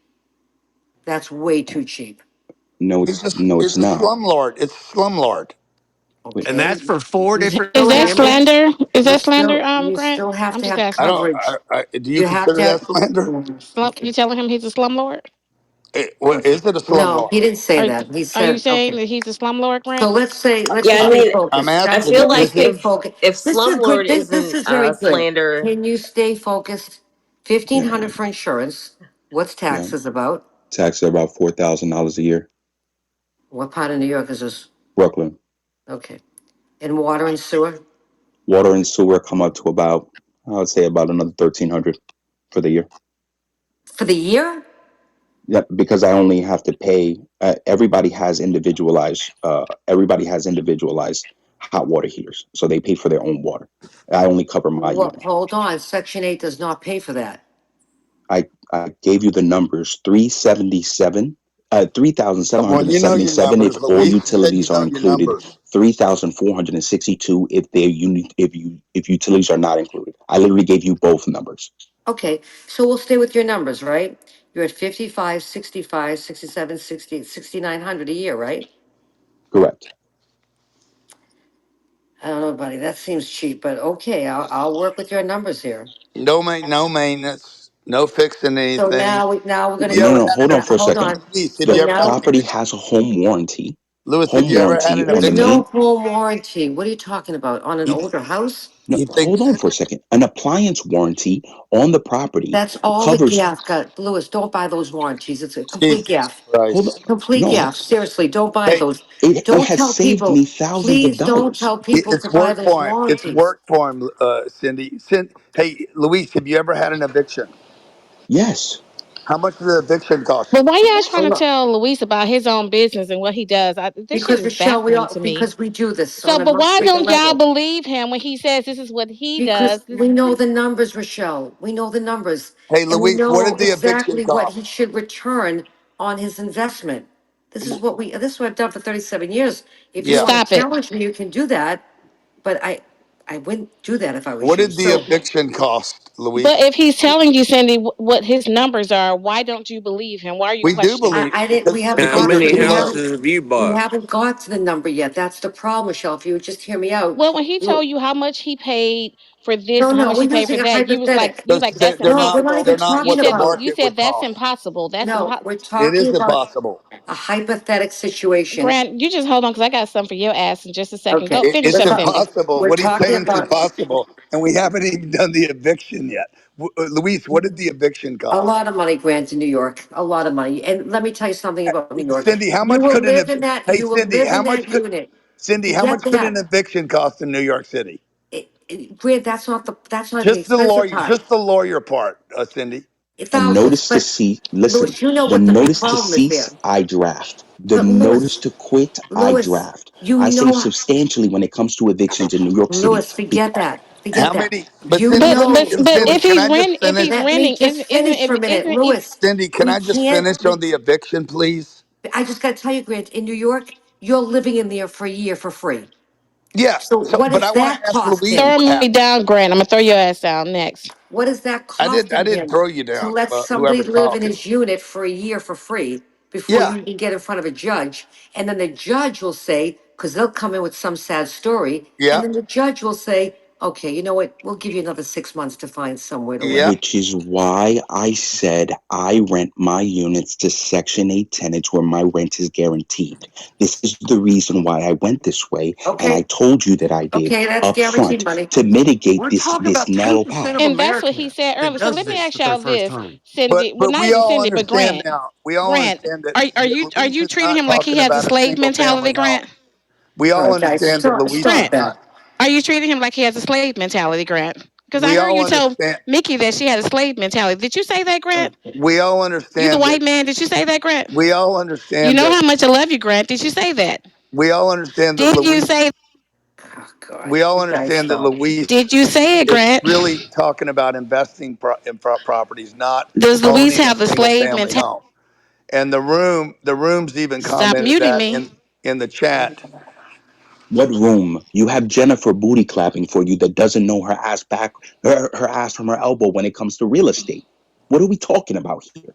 That's way too cheap. No, it's It's a not. slumlord. It's a slumlord. Wait, And Okay. that's for four You different Is still that have to, families. slander? Is you that slander, still, you Grant? still have I'm to just have asking. I don't. coverage. Do you You have consider to have, that slander? Mhm. You telling him he's a slumlord? Okay. Is it a No, slumlord? he didn't say Are that. He are you said, saying okay. that he's a slumlord, So Grant? let's Yeah, just I stay mean, I'm focused. I Guys, asking. feel can we like Is stay it? focused? if This is good. slumlord This isn't is very good. slander, Can you stay focused? 1,500 for insurance. What's Yeah. taxes about? Taxes are about $4,000 a year. What part of New York is this? Brooklyn. Okay. And water and sewer? Water and sewer come up to about, I would say about another 1,300 for the year. For the year? Yeah, because I only have to pay. Everybody has individualized hot water heaters, so they pay for their own water. I only cover my What? unit. Hold on. Section 8 does not pay for that. I gave you the numbers 377, Well, you know your 3,777 if numbers, all Luis. You said you utilities are know your included. numbers. 3,462 if if utilities are not included. I literally gave you both numbers. Okay. So we'll stay with your numbers, right? You're at 55, 65, 67, 60, 6,900 a year, right? Correct. I don't know, buddy. That seems cheap, but okay. I'll work with your numbers here. No maintenance, no fixing So anything. now we're Have gonna you No, go ever no, to had an hold on now. for a eviction? Hold second. on. Luis, have So you The ever had now an property eviction? has a home warranty. Luis, have Home you ever had warranty an on the there's eviction? main. no home warranty. What are you talking about? On an You, older house? No, you think hold on for a second. An appliance warranty on the property That's all the covers. gaff got. Lewis, don't buy those warranties. It's a complete Jesus gaff. Hold on. Christ? Complete No, gaff. Seriously, don't buy Hey, those. it Don't has tell saved people. me thousands of Please don't dollars. tell people to it's buy worked those for him. It's warranties. worked for him, Cindy. Hey, Luis, have you ever had an eviction? Yes. How much did the eviction cost But you? why y'all trying Hold to on. tell Luis about his own business and what he does? This shit Because is Michelle, baffling to me. because we do this So, on a but much why bigger don't y'all level. believe him when he says this is what he does? Because we know the numbers, Rochelle. We know the numbers. Hey, And we Luis, what know did the eviction exactly what he cost? should return on his investment. This is what I've done for 37 years. If you Yeah. want to Stop it. challenge me, you can do that. But I wouldn't do that if I was What you. did the So eviction cost, But Luis? if he's telling you, Cindy, what his numbers are, why don't you believe him? Why are you We do questioning him? believe I didn't because we haven't How because got they're many too low. we houses have you bought? haven't got to the number yet. That's the problem, Michelle. If you would just hear me out. Well, when he You told you how much he paid for this no, and how no, much we're he paid for using a that, hypothetical. you was like, that's They're No, we're not not impossible. even they're not talking what the about. You market would said that's cost. impossible. That's No, impossible. we're It talking is about impossible. a hypothetical situation. Grant, you just hold on because I got something for your ass in just a second. Go Okay, finish It's up, listen, Cindy. impossible. we're What he's talking saying is about impossible, and we haven't even done the eviction yet. Luis, what did the eviction a cost? lot of money, Grant, in New York. A lot of money. And let me tell you something about New York. Cindy, how much could an hey You will Cindy, live how in much that could unit. Cindy, how Forget much could an that. eviction cost in New York City? Grant, that's not the expensive part. Just the lawyer part, Cindy. A Thousands. notice to But cease. Listen, Louis, you know the what the notice to problem is there. cease, I draft. The But notice Louis, to quit, I Louis, draft. you I save know substantially when it comes to evictions in New York City. Louis, forget that. Forget How that. many? But You Cindy, let me. know But Cindy, if can Louis, he's I just renting, if he's finish? let me renting, just finish for a minute. isn't it? Louis, Cindy, can we I just can't finish on the eviction, please? I just gotta tell you, Grant, in New York, you're living in there for a year for free. Yeah. So So, what but is I want that to ask Luis costing? Throw me that. down, Grant. I'm gonna throw your ass down next. What is that I costing didn't him throw you to down. let somebody Whoever's live in talking. his unit for a year for free before Yeah. you can get in front of a judge? And then the judge will say, because they'll come in with some sad story, and Yeah. then the judge will say, okay, you know what? We'll give you another 6 months to find somewhere to live. Yeah. Which is why I said I rent my units to Section 8 tenants where my rent is guaranteed. This is the reason why I went this way, and I Okay, told you that I did okay, that's up guaranteed front money. to mitigate We're this talking this about narrow 2% of path. And that's what he Americans said that earlier. So does let me this ask with their y'all first this, home. Cindy. Well, But not we even all Cindy, but understand Grant. now. We all Grant, understand are that you Luis is treating not him like he talking has a about a slave single mentality, family home. Grant? We All all right, guys, understand that Luis is stop Grant, that. not. are you treating him like he has a slave mentality, Grant? Because I We heard all you tell understand. Mickey that she had a slave mentality. Did you say that, Grant? We all You the understand that. white man? Did you say that, Grant? We all You understand know that. how much I love you, Grant. Did you say that? We all understand that Did you Luis. say? Oh, God, We all you guys understand that stop. Luis Did you say it, is Grant? really talking about investing in properties, not Does Louise owning a have the single slave family mentality? home. And the rooms even Stop commented muting that me. in the chat. What room? You have Jennifer booty clapping for you that doesn't know her ass back, her ass from her elbow when it comes to real estate. What are we talking about here?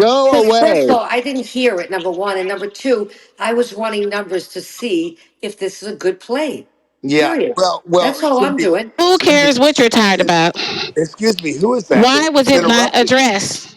Go Because first of away. all, I didn't hear it, number one. And number two, I was running numbers to see if this is a good play. Yeah. Period. Well, That's all I'm Cindy, doing. Who Cindy, cares what you're tired about? excuse me, who is that? Why was It's it not interrupting. addressed?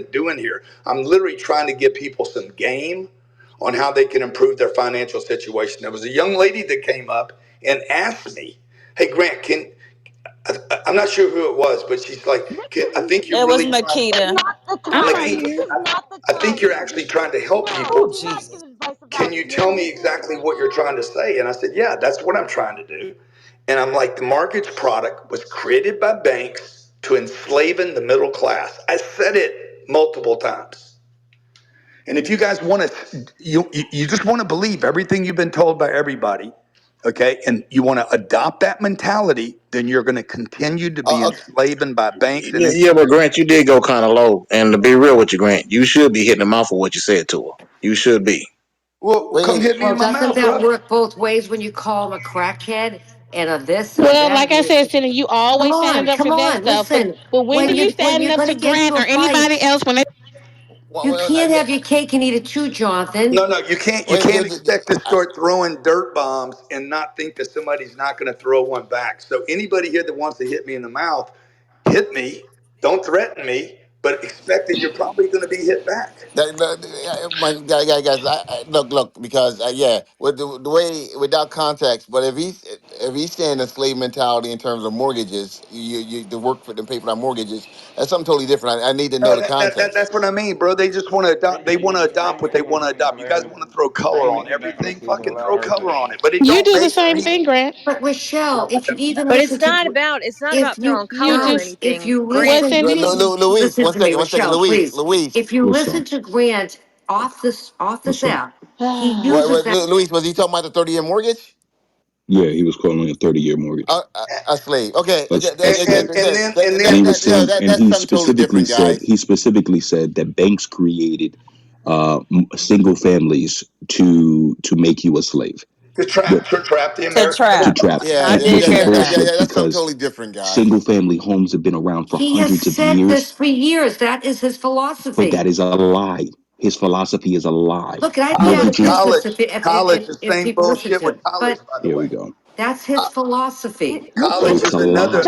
doing here. I'm literally trying to give people some game on how they can improve their financial situation. There was a young lady that came up and asked me, "Hey Grant, I'm not sure who it was, but she's like, I think you're It was really trying." Makita. I'm Like, right here. I think you're actually trying to help Oh people. Jesus. Can you tell me exactly what you're trying to say? And I said, yeah, that's what I'm trying to do. And I'm like, the mortgage product was created by banks to enslaven the middle class. I said it multiple times. And if you guys want to, you just want to believe everything you've been told by everybody, okay, and you want to adopt that mentality, then you're going to continue to be Okay. enslaved by banks and Yeah, but institutions. Grant, you did go kind of low. And to be real with you, Grant, you should be hitting him off for what you said to her. You should be. Well, Wait, come wait. hit me Well, in my doesn't mouth, that bro. work both ways when you call him a crackhead and a this and a Well, that? like And I you said, Cindy, you always standing up come for that on, stuff. But listen. when are you When standing you're up gonna to get into Grant a or fight, anybody else when they you can't have your cake and eat it too, No, Jonathan. no, you can't. You Wait, can't wait. expect to start throwing dirt bombs and not think that somebody's not going to throw one back. So anybody here that wants to hit me in the mouth, hit me. Don't threaten me, but expect that you're probably going to be hit back. My guys, look, because yeah, with the way without context, but if he's saying a slave mentality in terms of mortgages, you to work for them pay for our mortgages, that's something totally different. I need to know the context. That's what I mean, bro. They just want to adopt. They want to adopt what they want to adopt. You guys want to throw color on everything. Fucking throw color on it, but it you don't do the make same me. thing, Grant. But Rochelle, if you even But it's listen to not about if you throwing You color or just guys, if anything. you Grant, what, listen Cindy? to Luis, listen to me, one second, Rochelle, please. Luis. If you What's up? listen to Grant off this What's up? app, he What, uses that. Luis, was he talking about the 30-year mortgage? Yeah, he was calling a 30-year mortgage. A slave. Okay, A slave. And And he then was saying, and that's he something totally specifically different, said, guys. that banks created single families to make you a slave, with to trap the to American to trap. middle trap, class. I and did which is hear that. bullshit That's something because totally different, guys. single family homes have been around for He has hundreds of said this years, for years. That is his but that philosophy. is a lie. His philosophy is a lie. Look, I'd be What out College, of did you? business college, the if same people listened bullshit to with him. college, But by the Here we way. go. that's his philosophy. Oh, College it's is a lie.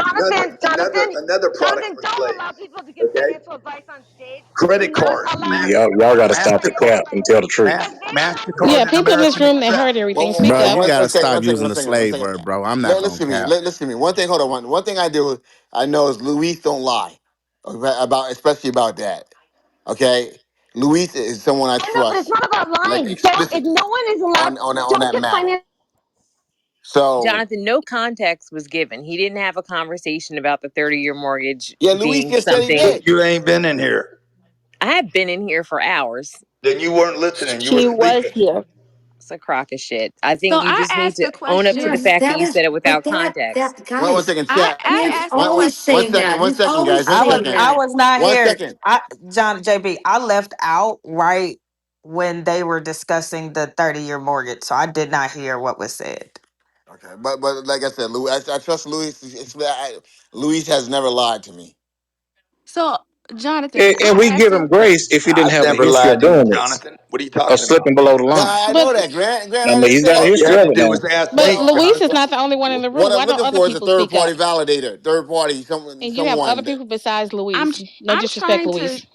another product Jonathan, for don't allow slaves. people to give Okay, financial advice on stage. Do credit not cards, allow Y'all got to stop the Mastercard, cap and tell the truth. Yeah, Mastercard, and people in this American room that Express. heard everything. Well, Speak Bro, up. you gotta one second, stop using the one slave second. word, bro. I'm not gonna Listen to me. cap. Listen to me. One thing. Hold on. One thing I know is Luis don't lie, okay, about especially about that. Okay, Luis is someone I I know, but it's trust, not about like lying. Don't. If explicitly no one is allowed, on don't that give matter. financial. So Jonathan, no context was given. He didn't have a conversation about the 30-year mortgage yeah, Luis being just said he something. did. You ain't been in here. I have been in here for hours. Then you weren't listening. You were She was sleeping. here. It's a crock of shit. I So think you I just need asked to a own up to the question. Yes, fact that that you is, said it but without context. One guys, second, I, chat. I Grant's asked a always question. saying that. One He's second, always guys. I One was saying second. I that. was not One here. second. JB, I left out right when they were discussing the 30-year mortgage. So I did not hear what was said. Okay, but like I said, Luis, I trust Luis. Luis has never lied to me. So, Jonathan, And I we asked give a him grace if he didn't I've have a never history of lied to you, doing this Jonathan. What are you or talking about? slipping below the No, line. I know But that, Grant. Grant, I I mean, didn't he's say got a All that. you history had of to it do now. was ask but me, Luis is Jonathan. not the only one in the What room. I'm Why don't looking other for is a people third speak party up? validator. Third party, And you have other someone. people besides I'm Luis. No I'm disrespect, trying to Luis.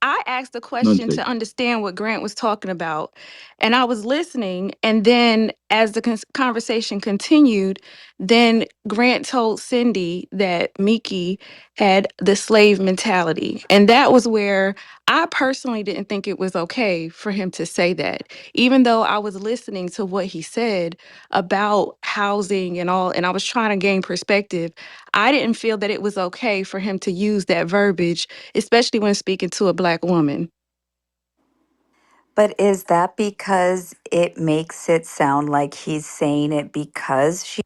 I asked a None question to taken. understand what Grant was talking about. And I was listening. And then as the conversation continued, then Grant told Cindy that Miki had the slave mentality. And that was where I personally didn't think it was okay for him to say that. Even though I was listening to what he said about housing and all, and I was trying to gain perspective, I didn't feel that it was okay for him to use that verbiage, especially when speaking to a black woman. But is that because it makes it sound like he's saying it because she?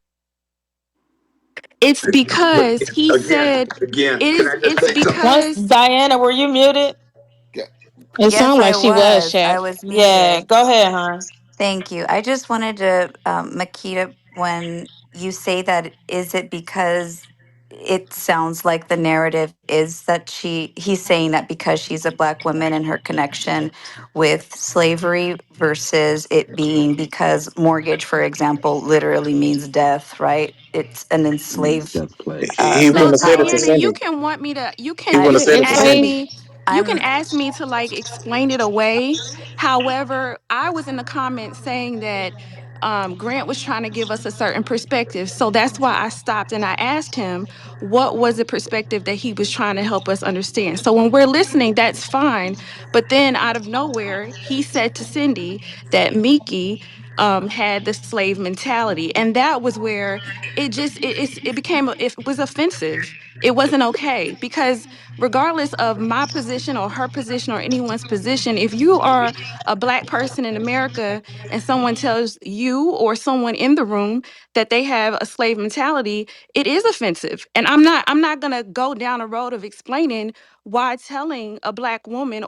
It's because he Again, said again, it can is I just it's say something? Once because Diana, were you muted? Yeah. It Yes, sounded like I she was, was. I Chad. was Yeah, muted. go ahead, hon. Thank you. I just wanted to, Makita, when you say that, is it because it sounds like the narrative is that he's saying that because she's a black woman and her connection with slavery versus it being because mortgage, for example, literally means death, right? It's an It means enslaved death play. He wouldn't So have said it to Diana, mentality. you Cindy. can want me to He I, wouldn't you have can said it to ask I, Cindy. me you can I'm, ask me to like explain it away. However, I was in the comments saying that Grant was trying to give us a certain perspective. So that's why I stopped and I asked him what was the perspective that he was trying to help us understand. So when we're listening, that's fine. But then out of nowhere, he said to Cindy that Miki had the slave mentality, and that was where it became it was offensive. It wasn't okay because regardless of my position or her position or anyone's position, if you are a black person in America and someone tells you or someone in the room that they have a slave mentality, it is offensive. And I'm not going to go down a road of explaining why telling a black woman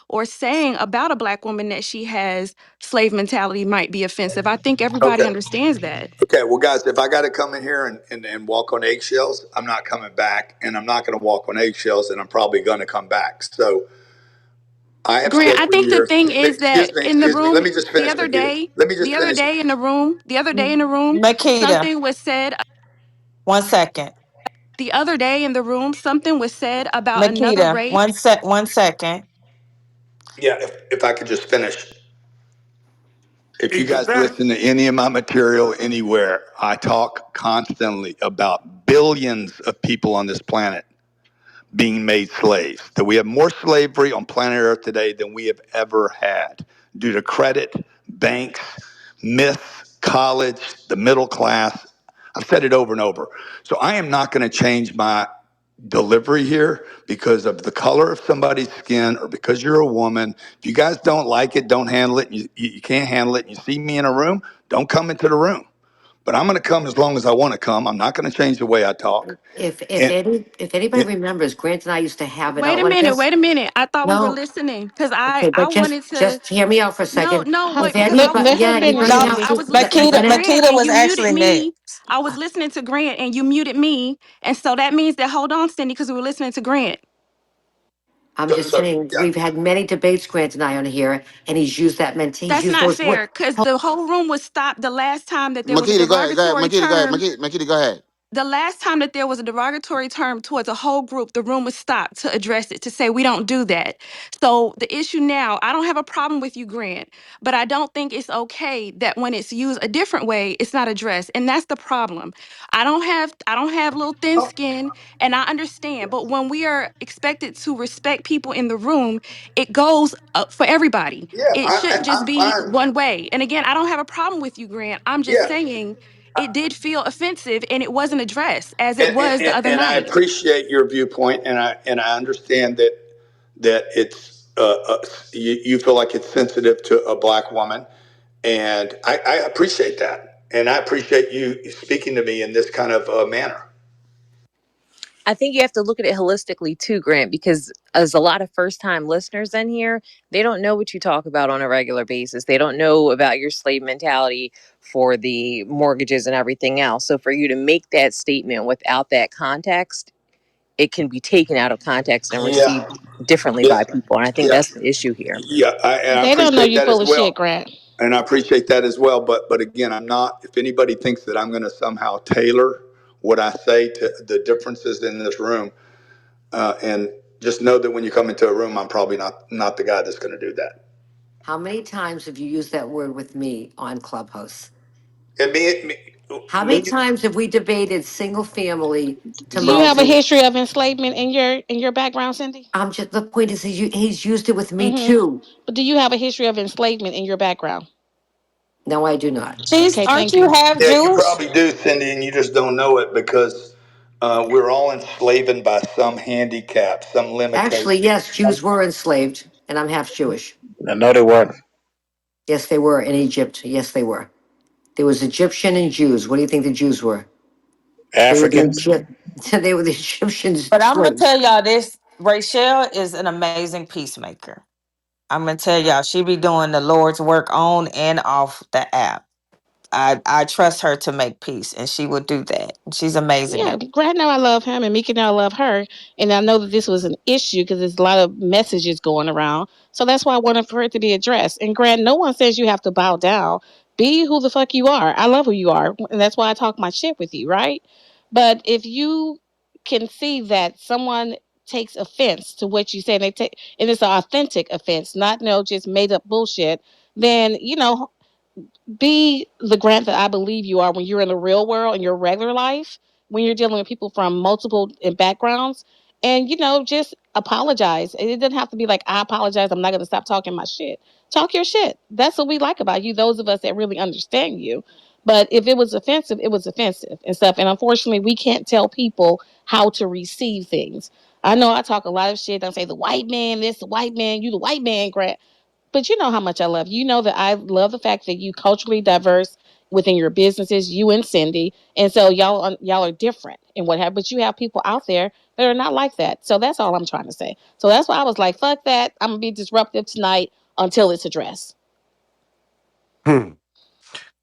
or saying about a black woman that she has slave mentality might be offensive. I think everybody Okay. understands that. Okay. Well, guys, if I got to come in here and walk on eggshells, I'm not coming back, and I'm not going to walk on eggshells, and I'm probably going to come back. So I have Grant, said I for think the years. thing is that in the Excuse me. Let room me just the finish, other Makita. day, Let me just the other finish. day in the room, the other day in the room, Makita, something was said. 1 second. The other day in the room, something was said about another Makita, race. 1 second. Yeah. If I could just finish. If you guys listen to any of my material anywhere, I talk constantly about billions of people on this planet being made slaves. That we have more slavery on planet Earth today than we have ever had due to credit, banks, myths, college, the middle class. I've said it over and over. So I am not going to change my delivery here because of the color of somebody's skin or because you're a woman. If you guys don't like it, don't handle it, you can't handle it, and you see me in a room, don't come into the room. But I'm going to come as long as I want to come. I'm not going to change the way I talk. And, If anybody and remembers, Grant and I used to have it Wait out a like minute, this. wait a minute. I thought we were No, listening because I okay, I but wanted to. just hear me out for a No, second. no, Hold- If because I was anybody, let her yeah, listening to finish, anybody No, Grant. else Cindy. I is, was listening I'm to Makita, gonna. Grant Makita and was you muted actually me. next. I was listening to Grant and you muted me. And so that means that hold on, Cindy, because we were listening to Grant. I'm so, just so saying yeah, we've had many debates, Grant and I, on here, and he's used that he's That's used not those words. fair because the whole room was stopped the last time that there was a Makita, go ahead. Go ahead. derogatory Makita, go ahead. term. Makita, go ahead. The last time that there was a derogatory term towards a whole group, the room was stopped to address it, to say we don't do that. So the issue now, I don't have a problem with you, Grant, but I don't think it's okay that when it's used a different way, it's not addressed. And that's the problem. I don't have little thin skin, and I understand. But when we are expected to respect people in the room, it goes up for everybody. yeah, It shouldn't just I'm be fine. one way. And again, I don't have a problem with you, Grant. I'm just Yeah, saying it did feel offensive and it wasn't addressed as it was the other and I night. appreciate your viewpoint, and I understand that it's you feel like it's sensitive to a black woman, and I appreciate that, and I appreciate you speaking to me in this kind of manner. I think you have to look at it holistically too, Grant, because as a lot of first time listeners in here, they don't know what you talk about on a regular basis. They don't know about your slave mentality for the mortgages and everything else. So for you to make that statement without that context, it can be taken out of context and Yeah, received differently yeah, by people. And I think yeah, that's the issue here. yeah. And I They don't know appreciate you that full as of shit, well. Grant. And I appreciate that as well. But again, I'm not. If anybody thinks that I'm going to somehow tailor what I say to the differences in this room, and just know that when you come into a room, I'm probably not the guy that's going to do that. How many times have you used that word with me on Clubhouse? And How many me, times have we debated single family to Do you so have a multi? history of enslavement in your background, Cindy? I'm just the point is he's used it with me Mm-hmm. too. But do you have a history of enslavement in your background? No, I do not. She's, Okay, aren't thank you you. half yeah, you Jewish? probably do, Cindy, and you just don't know it because we're all enslaved by some handicap, some Actually, limitation. yes, Jews were enslaved, and I'm half Jewish. No, they weren't. Yes, they were in Egypt. Yes, they were. There was Egyptian and Jews. What do you think the Jews were? They were the Africans. Egypt. They were the Egyptians But I'm gonna slaves. tell y'all this: Rachel is an amazing peacemaker. I'm gonna tell y'all she be doing the Lord's work on and off the app. I trust her to make peace, and she will do that. She's amazing Yeah, at it. Grant know I love him, and Mika know I love her, and I know that this was an issue because there's a lot of messages going around. So that's why I wanted for it to be addressed. And Grant, no one says you have to bow down. Be who the fuck you are. I love who you are, and that's why I talk my shit with you, right? But if you can see that someone takes offense to what you say, and they take, and it's an authentic offense, not no just made up bullshit, then be the Grant that I believe you are when you're in the real world in your regular life, when you're dealing with people from multiple backgrounds, and just apologize. It doesn't have to be like, I apologize, I'm not going to stop talking my shit. Talk your shit. That's what we like about you, those of us that really understand you. But if it was offensive, it was offensive and stuff, and unfortunately we can't tell people how to receive things. I know I talk a lot of shit. I say the white man this, the white man, you the white man, Grant. But you know how much I love you. You know that I love the fact that you culturally diverse within your businesses, you and Cindy, and so y'all are different and what have. But you have people out there that are not like that. So that's all I'm trying to say. So that's why I was like, fuck that. I'm gonna be disruptive tonight until it's addressed. Hmm.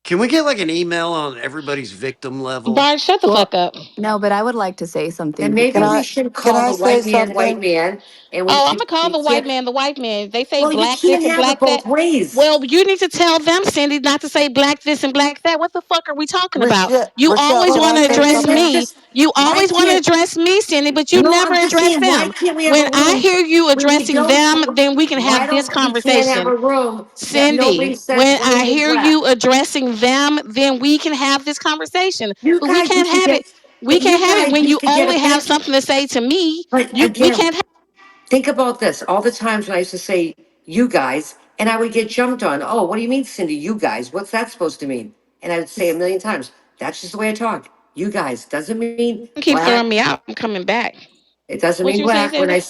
Can we get like an email on everybody's victim level? Bart, shut the Well, fuck up. no, but I would like to say And something maybe Can we I because should can call I the say white something? man, and Oh, I'm gonna call we the white can't. man the white man. They say Well, you black can't this and have it black that. both ways. Well, you need to tell them, Cindy, not to say black this and black that. What the fuck are we talking about? You Rochelle, always can Well, want I to say address then let's something? me. just. You Why always want to can't? address me, Cindy, but you No, never I'm just address saying. Why them. can't we have When a I room hear you where we addressing don't? them, then we can Why have this don't we can't have conversation. a room that nobody Cindy, says when white I and hear black? you addressing them, then we can have this conversation. You But we guys can't used to have it. get, We but can't you have it guys when you used to get only have offended. something to say to me. But We again, can't have. think about this. All the times when I used to say you guys, and I would get jumped on. Oh, what do you mean, Cindy? You guys? What's that supposed to mean? And I would say a million times, that's just the way I talk. You guys doesn't mean Keep throwing black. me out. I'm coming back. It doesn't What mean you saying, black. Sandy?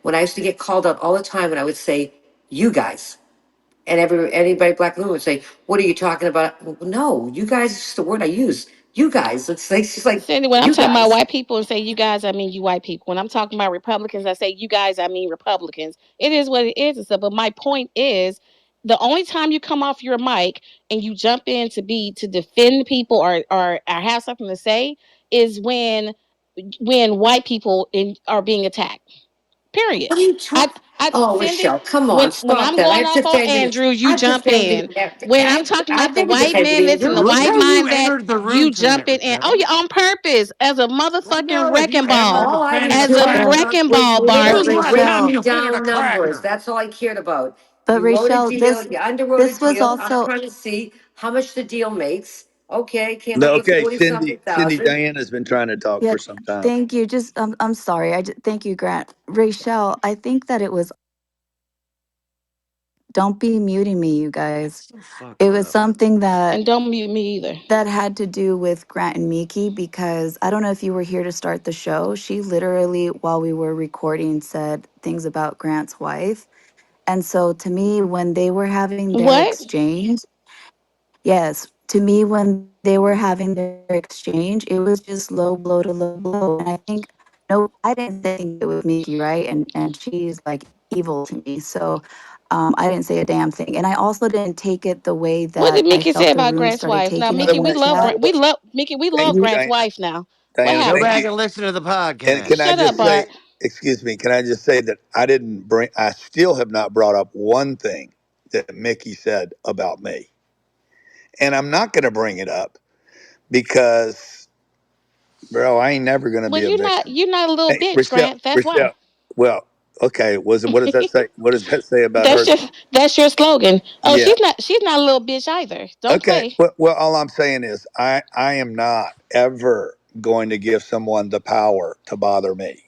When I used to get called out all the time, when I would say you guys, and anybody black women would say, "What are you talking about?" Well, no, you guys is just the word I use. You guys. It's just like Cindy, when I'm you talking about guys. white people and say you guys, I mean you white people. When I'm talking about Republicans, I say you guys, I mean Republicans. It is what it is and stuff. But my point is, the only time you come off your mic and you jump in to defend people or have something to say is when white people are being attacked. Period. What are you I, talking? I, Oh, Cindy, Michelle, come on, when stop I'm that. going I've off on defended. Andrew, you I've jump defended. in. When I'm talking I've about the never white defended man, this and the Andrew. Look white how you mind that, entered the room you jump tonight, in. Oh, Rochelle. yeah, on purpose, as a I motherfucking know you wrecking entered ball, the All I was fanny as a doing but wrecking was ball, Bart. When's the literally last time breaking you Rochelle, planted a down numbers. cracker? That's all I cared about. but You wrote a Rochelle, deal. You underwrote a this was deal. I'm also trying to see how much the deal makes. Okay, came No, up with okay, 40 something Cindy, thousand. Diana's been trying to talk yeah. for some time. Thank you. Just I'm sorry. Thank you, Grant. Rachel, I think that it was. Don't be muting me, you guys. The fuck It was up. something And don't mute me either. that had to do with Grant and Miki because I don't know if you were here to start the show. She literally, while we were recording, said things about Grant's wife. And so to me, when they were having their What? exchange, yes, to me, when they were having their exchange, it was just low blow to low blow. And I think, no, I didn't think it was Miki, right? And she's like evil to me. So I didn't say a damn thing. And I also didn't take it the way What did that I Mickey say felt the about room Grant's started wife? Now, taking By it the Mickey, in we the way, love by chat. Grant. the way, We thank love you, Grant's Diana. wife. Now, what Diana, Go thank happened? back you. and listen to the And podcast. can I Shut up, just say, Bart. excuse me, can I just say that I still have not brought up one thing that Mickey said about me. And I'm not going to bring it up because, bro, I ain't never going to Well, be a victim. you're not a little Hey, bitch, Grant. That's why. Rochelle, well, okay, what does that say? What does that say about her? That's your slogan. Oh, Yeah. she's not a little bitch either. Don't Okay. play. Well, all I'm saying is I am not ever going to give someone the power to bother me.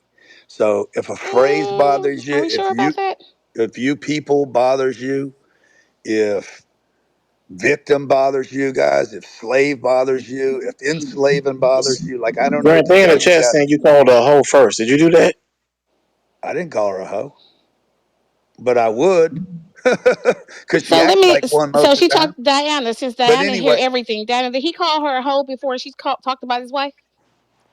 So if a phrase bothers Are you, we sure about that? if you people bothers you, if victim bothers you guys, if slave bothers you, if enslaving bothers you, like I don't know Grant, what to they in tell the you chat guys. saying you called a hoe first. Did you do that? I didn't call her a hoe, but I would, because she So let acts me. like one So most of she the time. talked Diana. Since But Diana hear anyway, everything, Diana, did he call her a hoe before talked about his wife?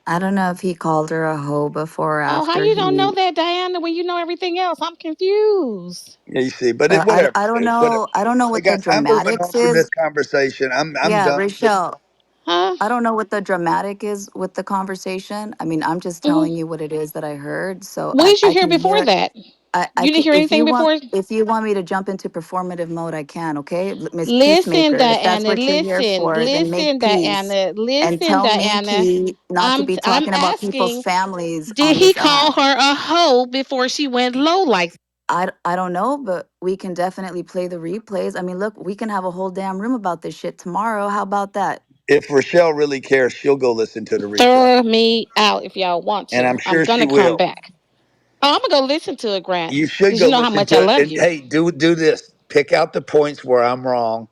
I don't know if he called her a hoe before or Oh, how after you don't know he. that, Diana? When you know everything else, I'm confused. yeah, you see, but Well, whatever, I don't dude, whatever. know. I don't know Hey what the guys, I'm moving dramatics on from this is. conversation. I'm Yeah, done. Rachel. Huh? I don't know what the dramatic is with the conversation. I mean, I'm just Hmm. telling you what it is that I heard. So What did you I hear can before hear. that? I You didn't can hear anything before? if you want me to jump into performative mode, I can, okay? Miss Listen, Peacemaker, if that's Diana. what you're here for, then make Listen, peace Diana. and Listen, tell Diana. Miki not to be I'm talking about people's asking, families did on he this call app. her a hoe before she went low like that? I don't know, but we can definitely play the replays. I mean, look, we can have a whole damn room about this shit tomorrow. How about that? If Rochelle really cares, she'll go listen to the replay, Throw me out if y'all want and to. I'm I'm sure she gonna come will. back. Oh, I'm gonna go listen to it, Grant, You should because you go know how listen much I to it. love And you. hey, do this. Pick out the points where I'm wrong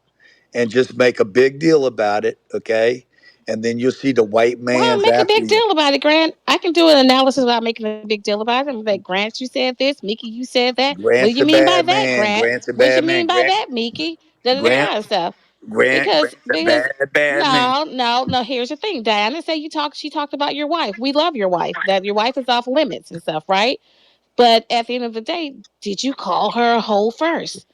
and just make a big deal about it, okay? And then you'll see the white Why man's make a after big you. deal about it, Grant? I can do an analysis without making a big deal about it. I'm like, Grant, you said this. Mickey, you said that. What do you Grant's a mean by bad that, man. Grant? Grant's a What you bad mean man. by that, Mickey? Da da da Grant, kind of stuff. Because Grant's a because bad man. no. Here's the thing. Diana said she talked about your wife. We love your wife. That your wife is off limits and stuff, right? But at the end of the day, did you call her a hoe first?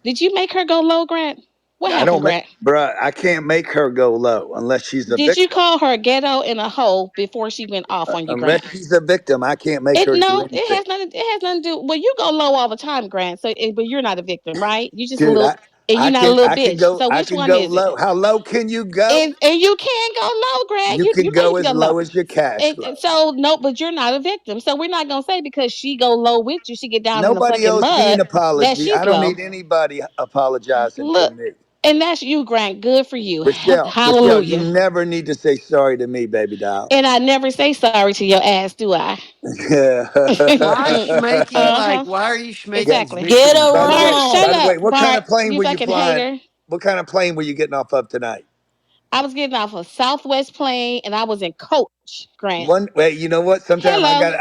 Did you make her go low, Grant? What I happened, don't make, Grant? bruh, I can't make her go low unless she's a Did you victim. call her ghetto and a hoe before she went off on you, Grant? Unless she's a victim, I can't make It her do no, anything. it has nothing to do. Well, you go low all the time, Grant. So, but you're not a victim, right? You just a Dude, little, and you're not a little I can bitch. go So, I which can one go is it? low. How low can you go? And you can go low, Grant. You You can know you go can as go low. low as your cash And flow. so no, but you're not a victim. So we're not gonna say because she go low with you, she get down in the Nobody fucking owes me an mud that apology. I she's don't low. need anybody apologizing for Look, me. and that's you, Grant. Good for you. Rochelle, you Hallelujah. never need to say sorry to me, baby doll. And I never say sorry to your ass, do I? Why is she making like? Uh-huh. Why are you making Exactly. Get victims her By the way, Bart, shut by the wrong. way, up. what kind Bart, of plane you were you fucking flying? hater. What kind of plane were you getting off of tonight? I was getting off a Southwest plane and I was in coach, Grant. One wait, you know what? Sometime Hello.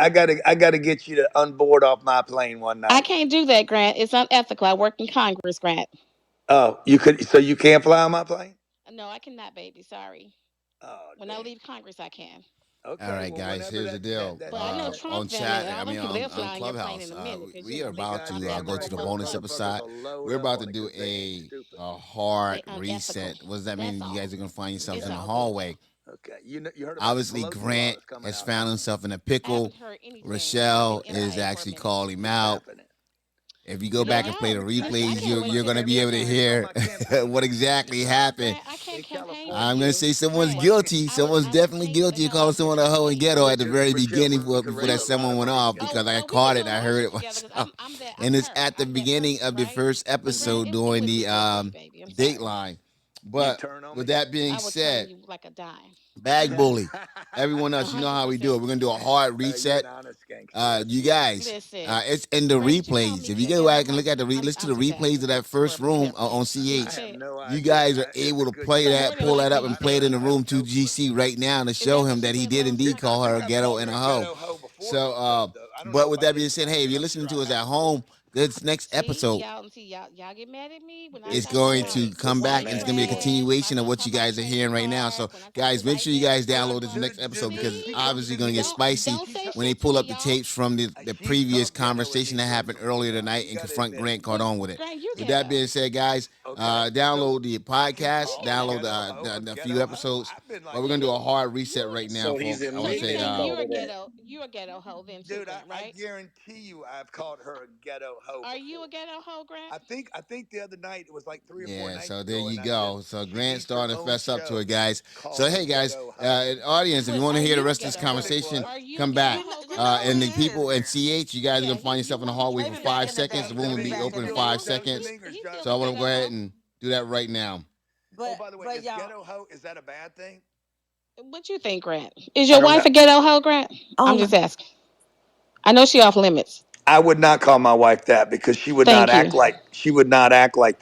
I gotta get you to unboard off my plane one I night. can't do that, Grant. It's unethical. I work in Congress, Grant. Oh, you could so you can't fly on my plane? No, I cannot, baby. Sorry. Oh When I damn. leave Congress, I can. All Okay, right, well guys. whenever Here's the deal. But I know On Trump family chat, and I all them mean, people, they'll on fly on your plane in Clubhouse, a minute because, we are they about Trump to goddamn family go right to are the those bonus unethical. motherfuckers episode. will load We're up about on to it do because they ain't stupid. a hard They unethical. reset. What does that That's mean? You all. guys are gonna find yourselves It's in the all good. hallway. Okay. You heard about the Obviously, Pelosi law Grant that's coming has out, found huh? himself in a I pickle. haven't heard anything. I've been Rochelle is MIA for a actually minute. calling him What's out. happening? If you go You know, back Yeah, and play the listen, I replays, can't wait you're to going to hear be your able to turn. it's on hear my campaign. what exactly happened. Grant, I can't In campaign for I'm going to California, say you. it's someone's Grant, on my guilty. Someone's I would definitely chase the guilty of hell calling out your someone a hoe and campaign. ghetto at the very Rochelle, beginning we for, could before raise that a Look, lot someone of went money off together. because I we caught could it. go to I heard it Washington together because myself. I'm that And it's her. at the I'm that beginning person, of the right? first Grant, episode it during wouldn't the be good for you, baby. I'm sorry. Dateline. You But turn on with me? that being I would turn said, you like a dime. Bag Bully, everyone A else, you know hundred how we do it. percent. We're going to do a hard You're reset. an honest gangster. That's You what you guys, Listen, it's in the Grant, did you call replays. If you Mickey a go ghetto back and hoe? look at I'm listen to I'm the just replays of asking that for first room on clarification. are. I CH, have no you idea. guys are It's able a to good play So question. that, more than pull that likely up, you and I play don't. it said in I the have room to no clue. GC right now to is show that what him you that he said did last indeed night? call her a I ghetto called and her a a hoe. ghetto hoe before So, she left, though. I don't know but if with I that being did said, tonight, hey, if but you're I'm listening sure to I us at have. home, this next See, episode y'all get mad at me when I is talk about going my to Hey, come back white and it's listen. going to be a trash, when I continuation of talk what you about my guys are credit hearing right now. card, So, when I talk guys, make white sure you guys man's download this problems. next episode because it's See, obviously going to get spicy don't say when they shit to pull me, up the y'all. tapes from the She's previous talk ghetto in conversation these that rooms happened a little earlier while. tonight You and got to confront admit it. Grant caught on with it. Grant, you With that ghetto. being said, guys, Okay. So download the she podcast, You called a ghetto. download ghetto hoe a few ghetto hoe. episodes. I've been But like we're that. going to do a hard You reset right now, So he's folks. I in want so to you say, limbo saying over there. you're a ghetto hoe then too, Dude, Grant, I right? guarantee you I've called her a ghetto hoe Are you a before. ghetto hoe, Grant? I think the other night it was like 3 or 4 yeah, nights so there ago, you and I said go. So she Grant's needs her starting to own fess up to it, show guys. So called hey, guys, Ghetto Hoe. audience, if you But want to are hear the you a rest of this ghetto That's what hoe? it conversation, was. Are you come back. you know what, And the Grant? people in CH, you guys are Yeah, gonna find yourself in the he hallway Wait for a still a minute, five in the ghetto seconds. back, The hoe. room in will the be back, He open in in the still five back. Is seconds. Schrodinger's he's job still So a I want to done? go ghetto ahead hoe. and do that right now. Oh, But by the way, but is y'all, ghetto hoe, is that a bad thing? What you think, Grant? Is I your don't wife know. a ghetto hoe, Grant? oh I'm my, just asking. I know she off limits. I would not call my wife that because Thank you. she would not act like